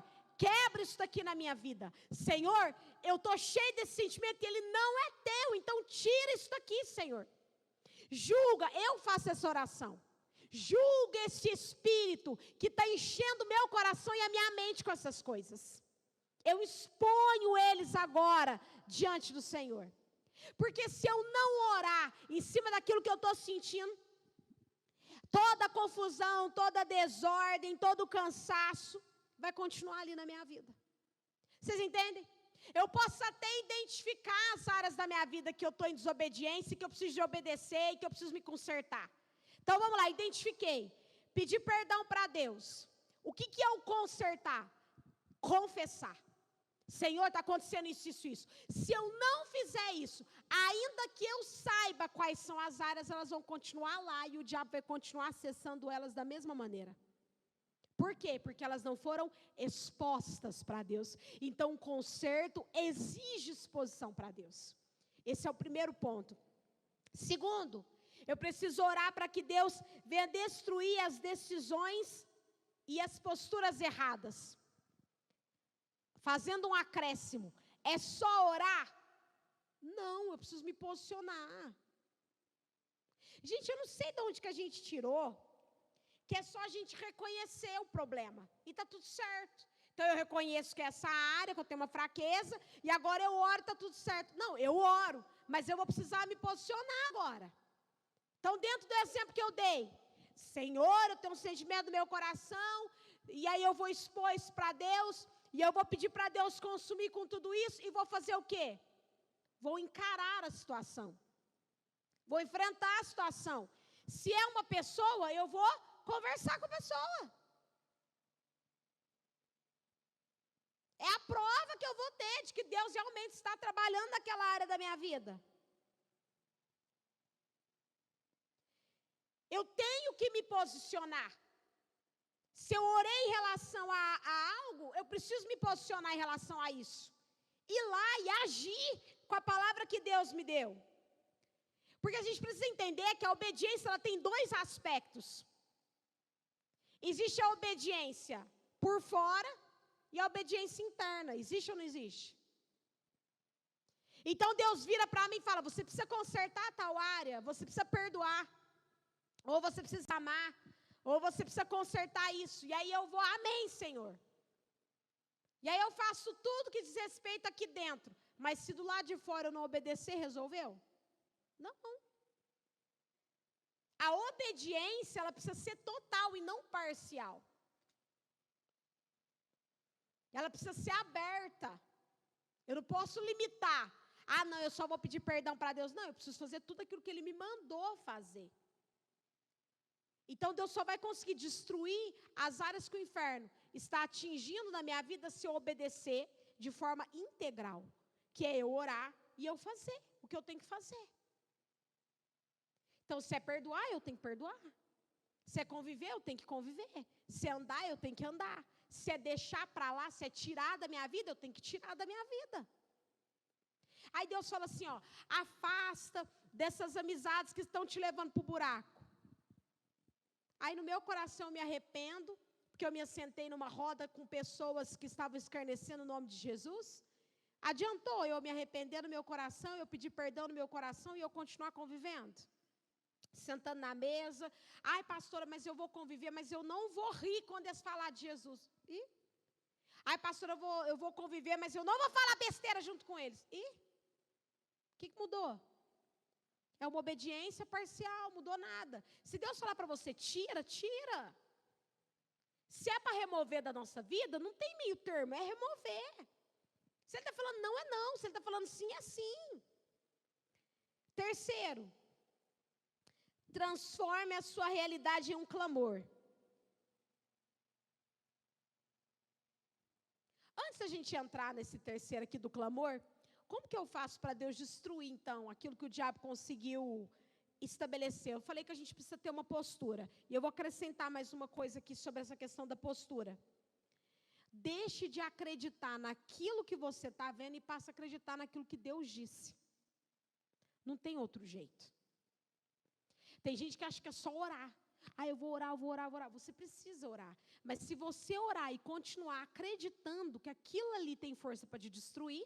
quebra isso daqui na minha vida. Senhor, eu estou cheio desse sentimento e ele não é teu, então tira isso daqui, Senhor. Julga, eu faço essa oração. Julga esse espírito que está enchendo o meu coração e a minha mente com essas coisas. Eu exponho eles agora diante do Senhor. Porque se eu não orar em cima daquilo que eu estou sentindo, toda a confusão, toda a desordem, todo o cansaço, vai continuar ali na minha vida. Vocês entendem? Eu posso até identificar as áreas da minha vida que eu estou em desobediência, que eu preciso de obedecer e que eu preciso me consertar. Então vamos lá, identifiquei. Pedir perdão para Deus. O que é o consertar? Confessar. Senhor, está acontecendo isso. Se eu não fizer isso, ainda que eu saiba quais são as áreas, elas vão continuar lá e o diabo vai continuar acessando elas da mesma maneira. Por quê? Porque elas não foram expostas para Deus. Então, o conserto exige exposição para Deus. Esse é o primeiro ponto. Segundo, eu preciso orar para que Deus venha destruir as decisões e as posturas erradas. Fazendo um acréscimo. É só orar? Não, eu preciso me posicionar. Gente, eu não sei de onde que a gente tirou que é só a gente reconhecer o problema, e está tudo certo. Então eu reconheço que é essa área, que eu tenho uma fraqueza, e agora eu oro, está tudo certo. Não, eu oro, mas eu vou precisar me posicionar agora. Então dentro do exemplo que eu dei, Senhor, eu tenho um sentimento no meu coração, e aí eu vou expor isso para Deus, e eu vou pedir para Deus consumir com tudo isso, e vou fazer o quê? Vou encarar a situação, vou enfrentar a situação. Se é uma pessoa, eu vou conversar com a pessoa. É a prova que eu vou ter de que Deus realmente está trabalhando naquela área da minha vida. Eu tenho que me posicionar. Se eu orei em relação a algo, eu preciso me posicionar em relação a isso. Ir lá e agir com a palavra que Deus me deu. Porque a gente precisa entender que a obediência ela tem dois aspectos. Existe a obediência por fora e a obediência interna. Existe ou não existe? Então Deus vira para mim e fala, você precisa consertar tal área, você precisa perdoar, ou você precisa amar, ou você precisa consertar isso. E aí eu vou, amém, Senhor. E aí eu faço tudo que diz respeito aqui dentro. Mas se do lado de fora eu não obedecer, resolveu? Não. A obediência, ela precisa ser total e não parcial. Ela precisa ser aberta. Eu não posso limitar. Ah, não, eu só vou pedir perdão para Deus. Não, eu preciso fazer tudo aquilo que Ele me mandou fazer. Então Deus só vai conseguir destruir as áreas que o inferno está atingindo na minha vida se eu obedecer de forma integral, que é eu orar e eu fazer o que eu tenho que fazer. Então, se é perdoar, eu tenho que perdoar. Se é conviver, eu tenho que conviver. Se é andar, eu tenho que andar. Se é deixar para lá, se é tirar da minha vida, eu tenho que tirar da minha vida. Aí Deus fala assim, ó, afasta dessas amizades que estão te levando para o buraco. Aí no meu coração eu me arrependo, porque eu me assentei numa roda com pessoas que estavam escarnecendo o nome de Jesus. Adiantou eu me arrepender no meu coração, eu pedir perdão no meu coração e eu continuar convivendo? Sentando na mesa, ai pastora, mas eu vou conviver, mas eu não vou rir quando eles falar de Jesus. E? Ai pastora, eu vou conviver, mas eu não vou falar besteira junto com eles. E? O que mudou? É uma obediência parcial, mudou nada. Se Deus falar para você, tira, tira. Se é para remover da nossa vida, não tem meio termo, é remover. Se Ele está falando não, é não. Se Ele está falando sim, é sim. Terceiro, transforme a sua realidade em um clamor. Antes da gente entrar nesse terceiro aqui do clamor, como que eu faço para Deus destruir, então, aquilo que o diabo conseguiu estabelecer? Eu falei que a gente precisa ter uma postura. E eu vou acrescentar mais uma coisa aqui sobre essa questão da postura. Deixe de acreditar naquilo que você está vendo e passe a acreditar naquilo que Deus disse. Não tem outro jeito. Tem gente que acha que é só orar. Ah, eu vou orar, eu vou orar, eu vou orar. Você precisa orar. Mas se você orar e continuar acreditando que aquilo ali tem força para te destruir.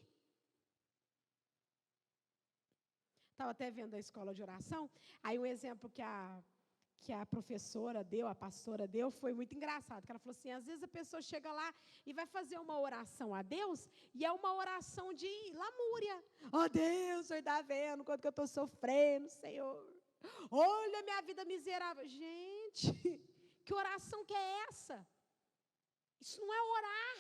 Estava até vendo a escola de oração. Aí um exemplo que a professora deu, a pastora deu, foi muito engraçado. Que ela falou assim, às vezes a pessoa chega lá e vai fazer uma oração a Deus, e é uma oração de lamúria. Oh Deus, o Senhor está vendo quanto que eu estou sofrendo, Senhor. Olha a minha vida miserável. Gente, que oração que é essa? Isso não é orar.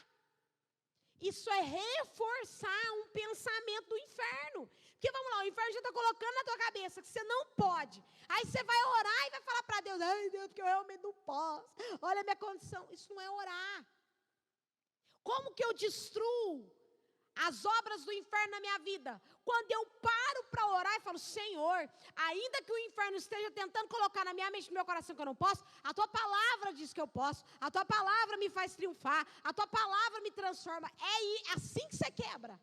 Isso é reforçar um pensamento do inferno. Porque vamos lá, o inferno já está colocando na tua cabeça que você não pode. Aí você vai orar e vai falar para Deus, ai Deus, porque eu realmente não posso. Olha a minha condição. Isso não é orar. Como que eu destruo as obras do inferno na minha vida? Quando eu paro para orar e falo, Senhor, ainda que o inferno esteja tentando colocar na minha mente, no meu coração que eu não posso, a tua palavra diz que eu posso, a tua palavra me faz triunfar, a tua palavra me transforma. É assim que você quebra.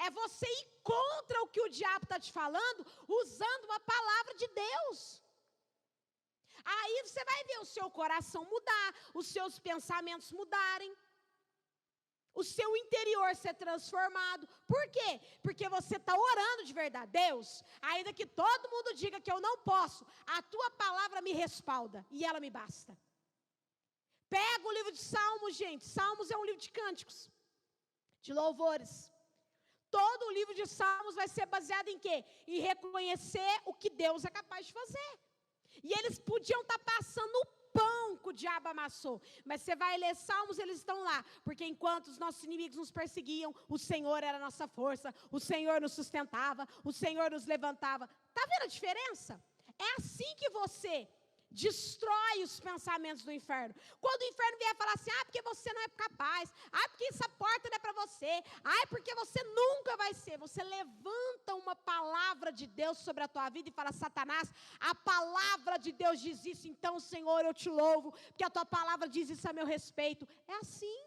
É você ir contra o que o diabo está te falando, usando uma palavra de Deus. Aí você vai ver o seu coração mudar, os seus pensamentos mudarem, o seu interior ser transformado. Por quê? Porque você está orando de verdade. Deus, ainda que todo mundo diga que eu não posso, a tua palavra me respalda e ela me basta. Pega o livro de Salmos, gente. Salmos é um livro de cânticos, de louvores. Todo o livro de Salmos vai ser baseado em quê? Em reconhecer o que Deus é capaz de fazer. E eles podiam estar passando o pão que o diabo amassou. Mas você vai ler Salmos, eles estão lá. Porque enquanto os nossos inimigos nos perseguiam, o Senhor era a nossa força, o Senhor nos sustentava, o Senhor nos levantava. Está vendo a diferença? É assim que você destrói os pensamentos do inferno. Quando o inferno vier falar assim, porque você não é capaz, porque essa porta não é para você, porque você nunca vai ser, você levanta uma palavra de Deus sobre a tua vida e fala, Satanás, a palavra de Deus diz isso, então Senhor, eu te louvo, porque a tua palavra diz isso a meu respeito. É assim.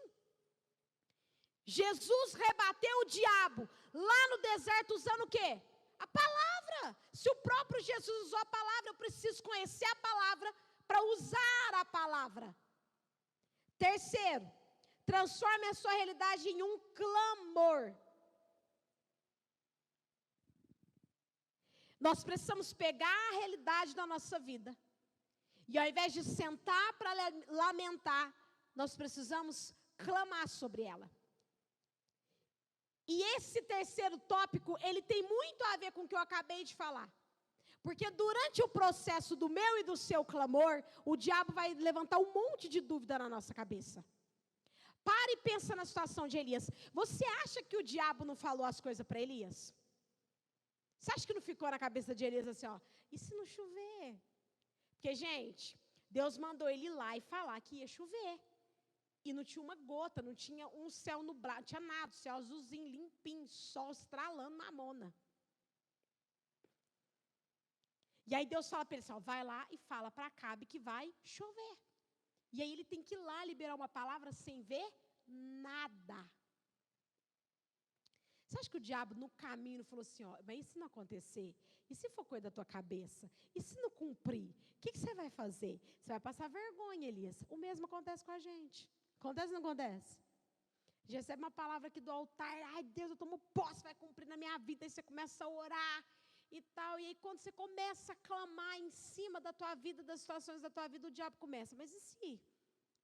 Jesus rebateu o diabo lá no deserto usando o quê? A palavra. Se o próprio Jesus usou a palavra, eu preciso conhecer a palavra para usar a palavra. Terceiro, transforme a sua realidade em um clamor. Nós precisamos pegar a realidade da nossa vida e ao invés de sentar para lamentar, nós precisamos clamar sobre ela. E esse terceiro tópico, ele tem muito a ver com o que eu acabei de falar. Porque durante o processo do meu e do seu clamor, o diabo vai levantar um monte de dúvida na nossa cabeça. Para e pensa na situação de Elias. Você acha que o diabo não falou as coisas para Elias? Você acha que não ficou na cabeça de Elias assim, e se não chover? Porque, gente, Deus mandou ele ir lá e falar que ia chover. E não tinha uma gota, não tinha um céu nublado, não tinha nada, céu azulzinho, limpinho, sol estralando na mona. E aí Deus fala para ele assim, ó, vai lá e fala para Acabe que vai chover. E aí ele tem que ir lá liberar uma palavra sem ver nada. Você acha que o diabo no caminho falou assim, ó, mas e se não acontecer? E se for coisa da tua cabeça? E se não cumprir? O que você vai fazer? Você vai passar vergonha, Elias. O mesmo acontece com a gente. Acontece ou não acontece? Já recebe uma palavra aqui do altar, ai Deus, eu tomo posse, vai cumprir na minha vida, aí você começa a orar e tal, e aí quando você começa a clamar em cima da tua vida, das situações da tua vida, o diabo começa, mas e se?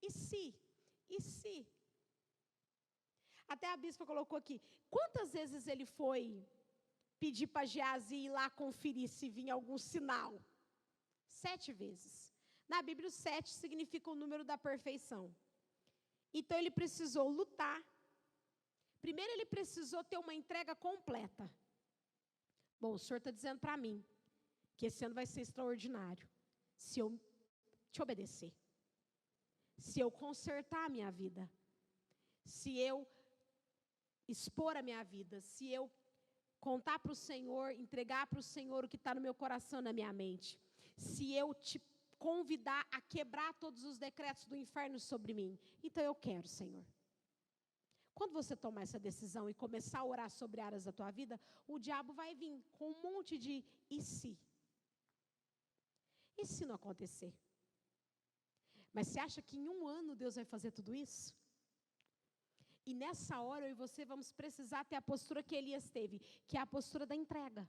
E se? E se? Até a bispa colocou aqui, quantas vezes ele foi pedir para Geazi ir lá conferir se vinha algum sinal? 7 vezes. Na Bíblia, o 7 significa o número da perfeição. Então, ele precisou lutar. Primeiro, ele precisou ter uma entrega completa. Bom, o Senhor está dizendo para mim que esse ano vai ser extraordinário. Se eu te obedecer. Se eu consertar a minha vida. Se eu expor a minha vida. Se eu contar para o Senhor, entregar para o Senhor o que está no meu coração, na minha mente. Se eu te convidar a quebrar todos os decretos do inferno sobre mim. Então eu quero, Senhor. Quando você tomar essa decisão e começar a orar sobre áreas da tua vida, o diabo vai vir com um monte de e se? E se não acontecer? Mas você acha que em um ano Deus vai fazer tudo isso? E nessa hora eu e você vamos precisar ter a postura que Elias teve, que é a postura da entrega.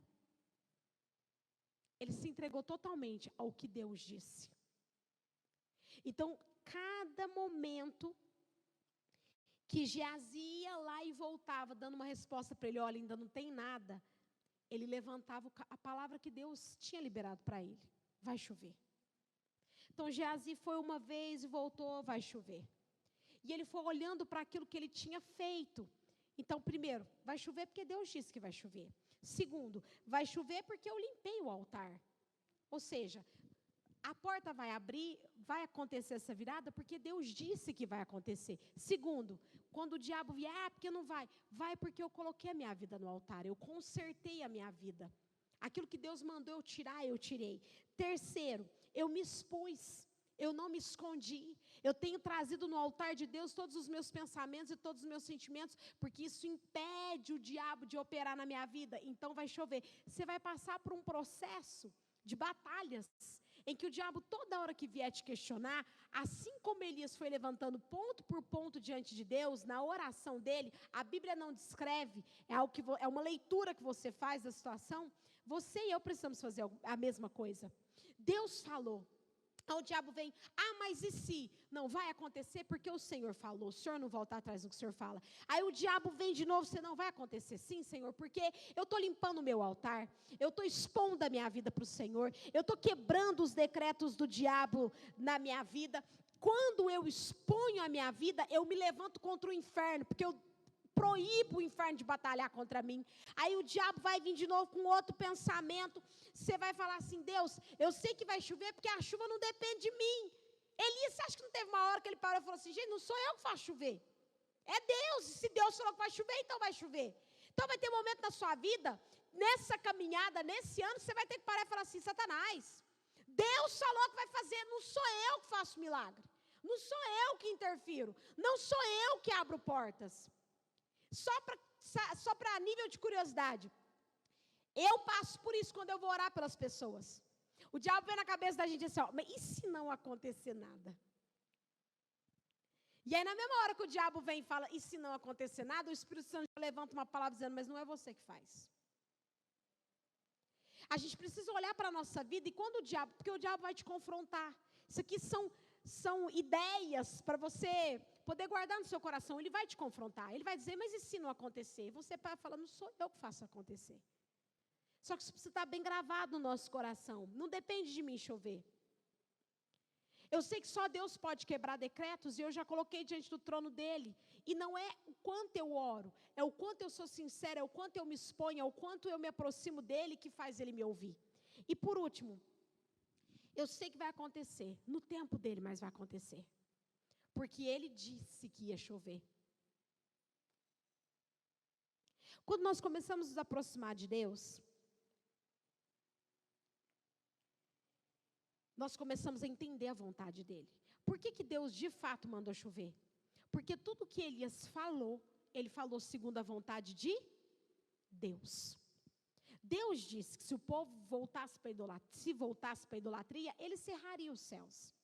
Ele se entregou totalmente ao que Deus disse. Então, cada momento que Geazi ia lá e voltava, dando uma resposta para ele, olha, ainda não tem nada, ele levantava a palavra que Deus tinha liberado para ele. Vai chover. Então, Geazi foi uma vez e voltou, vai chover. E ele foi olhando para aquilo que ele tinha feito. Então, primeiro, vai chover porque Deus disse que vai chover. Segundo, vai chover porque eu limpei o altar. Ou seja, a porta vai abrir, vai acontecer essa virada porque Deus disse que vai acontecer. Segundo, quando o diabo vier, porque não vai? Vai porque eu coloquei a minha vida no altar, eu consertei a minha vida. Aquilo que Deus mandou eu tirar, eu tirei. Terceiro, eu me expus, eu não me escondi. Eu tenho trazido no altar de Deus todos os meus pensamentos e todos os meus sentimentos, porque isso impede o diabo de operar na minha vida. Então vai chover. Você vai passar por um processo de batalhas, em que o diabo, toda hora que vier te questionar, assim como Elias foi levantando ponto por ponto diante de Deus, na oração dele, a Bíblia não descreve, é uma leitura que você faz da situação, você e eu precisamos fazer a mesma coisa. Deus falou. Aí o diabo vem, mas e se? Não vai acontecer porque o Senhor falou, o Senhor não volta atrás do que o Senhor fala. Aí o diabo vem de novo, você não vai acontecer. Sim, Senhor, porque eu estou limpando o meu altar, eu estou expondo a minha vida para o Senhor, eu estou quebrando os decretos do diabo na minha vida. Quando eu exponho a minha vida, eu me levanto contra o inferno, porque eu proíbo o inferno de batalhar contra mim. Aí o diabo vai vir de novo com outro pensamento. Você vai falar assim, Deus, eu sei que vai chover porque a chuva não depende de mim. Elias, você acha que não teve uma hora que ele parou e falou assim, gente, não sou eu que faço chover. É Deus, se Deus falou que vai chover, então vai chover. Então vai ter um momento na sua vida, nessa caminhada, nesse ano, você vai ter que parar e falar assim, Satanás, Deus falou que vai fazer, não sou eu que faço milagre. Não sou eu que interfiro. Não sou eu que abro portas. Só para nível de curiosidade, eu passo por isso quando eu vou orar pelas pessoas. O diabo vem na cabeça da gente assim, mas e se não acontecer nada? E aí na mesma hora que o diabo vem e fala, e se não acontecer nada, o Espírito Santo levanta uma palavra dizendo, mas não é você que faz. A gente precisa olhar para a nossa vida, e quando porque o diabo vai te confrontar. Isso aqui são ideias para você poder guardar no seu coração. Ele vai te confrontar, ele vai dizer, mas e se não acontecer? Você vai falar, não sou eu que faço acontecer. Só que isso precisa estar bem gravado no nosso coração. Não depende de mim chover. Eu sei que só Deus pode quebrar decretos, e eu já coloquei diante do trono dele. E não é o quanto eu oro, é o quanto eu sou sincera, é o quanto eu me exponho, é o quanto eu me aproximo dele que faz ele me ouvir. E por último, Eu sei que vai acontecer, no tempo dele, mas vai acontecer. Porque ele disse que ia chover. Quando nós começamos a nos aproximar de Deus, nós começamos a entender a vontade dele. Por que Deus de fato mandou chover? Porque tudo que Elias falou, ele falou segundo a vontade de Deus. Deus disse que se o povo voltasse para a idolatria, ele cerraria os céus.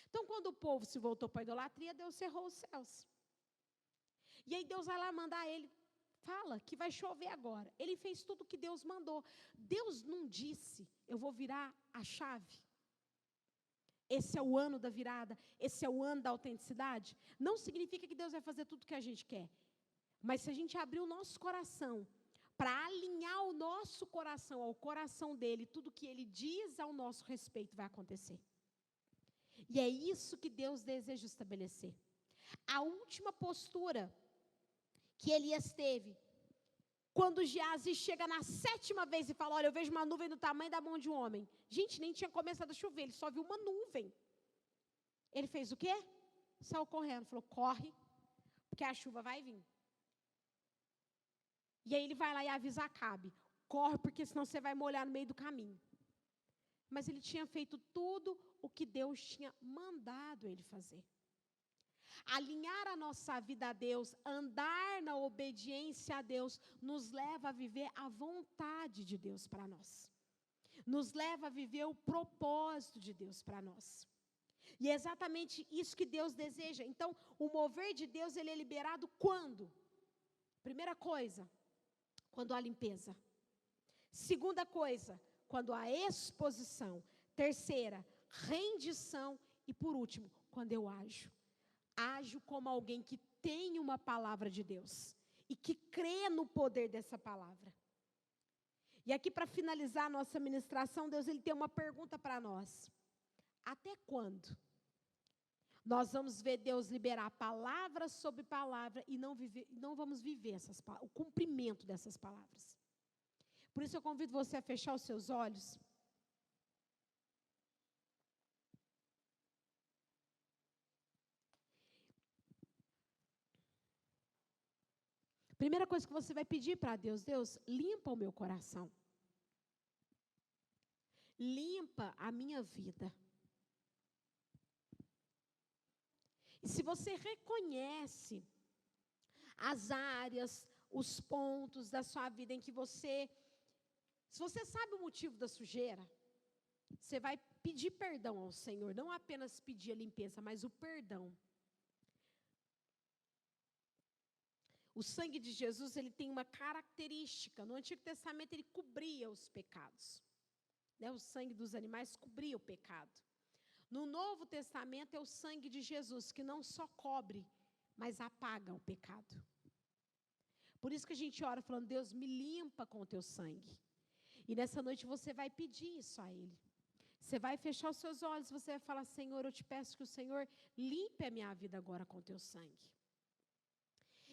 Então, quando o povo se voltou para a idolatria, Deus cerrou os céus. E aí Deus vai lá mandar ele, fala que vai chover agora. Ele fez tudo o que Deus mandou. Deus não disse, eu vou virar a chave. Esse é o ano da virada, esse é o ano da autenticidade. Não significa que Deus vai fazer tudo o que a gente quer. Mas se a gente abrir o nosso coração, para alinhar o nosso coração ao coração dele, tudo que ele diz ao nosso respeito vai acontecer. E é isso que Deus deseja estabelecer. A última postura que Elias teve, quando Geazi chega na 7ª vez e fala, olha, eu vejo uma nuvem do tamanho da mão de um homem. Gente, nem tinha começado a chover, ele só viu uma nuvem. Ele fez o quê? Saiu correndo, falou, corre, porque a chuva vai vir. E aí ele vai lá e avisa Acabe, corre, porque senão você vai molhar no meio do caminho. Mas ele tinha feito tudo o que Deus tinha mandado ele fazer. Alinhar a nossa vida a Deus, andar na obediência a Deus, nos leva a viver a vontade de Deus para nós. Nos leva a viver o propósito de Deus para nós. E é exatamente isso que Deus deseja. Então, o mover de Deus, ele é liberado quando? Primeira coisa, quando há limpeza. Segunda coisa, quando há exposição. Terceira, rendição. E por último, quando eu ajo. Ajo como alguém que tem uma palavra de Deus. E que crê no poder dessa palavra. E aqui para finalizar a nossa ministração, Deus ele tem uma pergunta para nós. Até quando? Nós vamos ver Deus liberar palavra sobre palavra e não vamos viver o cumprimento dessas palavras. Por isso eu convido você a fechar os seus olhos. Primeira coisa que você vai pedir para Deus, Deus, limpa o meu coração. Limpa a minha vida. E se você reconhece as áreas, os pontos da sua vida em que se você sabe o motivo da sujeira, você vai pedir perdão ao Senhor, não apenas pedir a limpeza, mas o perdão. O sangue de Jesus, ele tem uma característica. No Antigo Testamento, ele cobria os pecados. O sangue dos animais cobria o pecado. No Novo Testamento, é o sangue de Jesus, que não só cobre, mas apaga o pecado. Por isso que a gente ora falando, Deus, me limpa com o teu sangue. E nessa noite você vai pedir isso a Ele. Você vai fechar os seus olhos, você vai falar, Senhor, eu te peço que o Senhor limpe a minha vida agora com o teu sangue.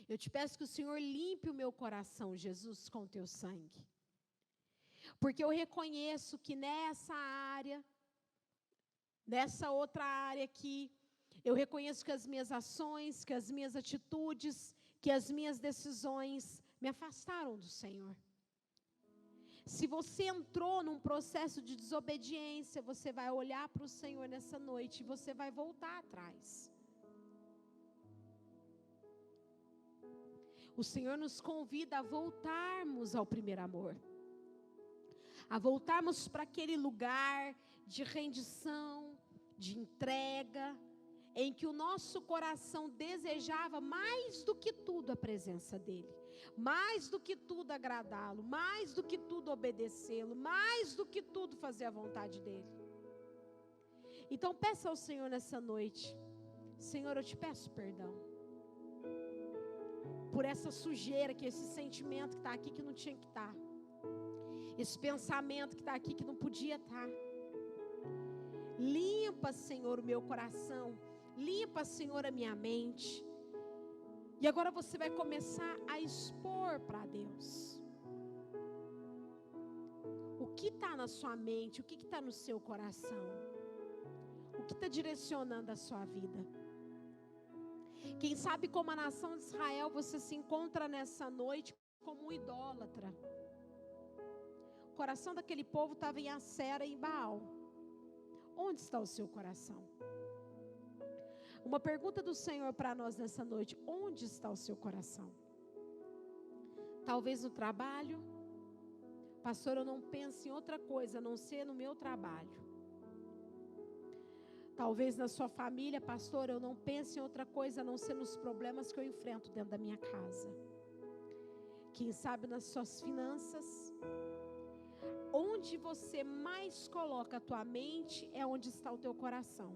Eu te peço que o Senhor limpe o meu coração, Jesus, com o teu sangue. Porque eu reconheço que nessa área, nessa outra área aqui, eu reconheço que as minhas ações, que as minhas atitudes, que as minhas decisões me afastaram do Senhor. Se você entrou num processo de desobediência, você vai olhar para o Senhor nessa noite e você vai voltar atrás. O Senhor nos convida a voltarmos ao primeiro amor. A voltarmos para aquele lugar de rendição, de entrega, em que o nosso coração desejava mais do que tudo a presença dEle. Mais do que tudo agradá-lo, mais do que tudo obedecê-lo, mais do que tudo fazer a vontade dEle. Então peça ao Senhor nessa noite, Senhor, eu te peço perdão. Por essa sujeira, que esse sentimento que está aqui que não tinha que estar. Esse pensamento que está aqui que não podia estar. Limpa, Senhor, o meu coração. Limpa, Senhor, a minha mente. E agora você vai começar a expor para Deus. O que está na sua mente? O que está no seu coração? O que está direcionando a sua vida? Quem sabe como a nação de Israel você se encontra nessa noite como um idólatra. O coração daquele povo estava em Acera e em Baal. Onde está o seu coração? Uma pergunta do Senhor para nós nessa noite: onde está o seu coração? Talvez no trabalho. Pastor, eu não penso em outra coisa a não ser no meu trabalho. Talvez na sua família, pastor, eu não penso em outra coisa a não ser nos problemas que eu enfrento dentro da minha casa. Quem sabe nas suas finanças. Onde você mais coloca a tua mente é onde está o teu coração.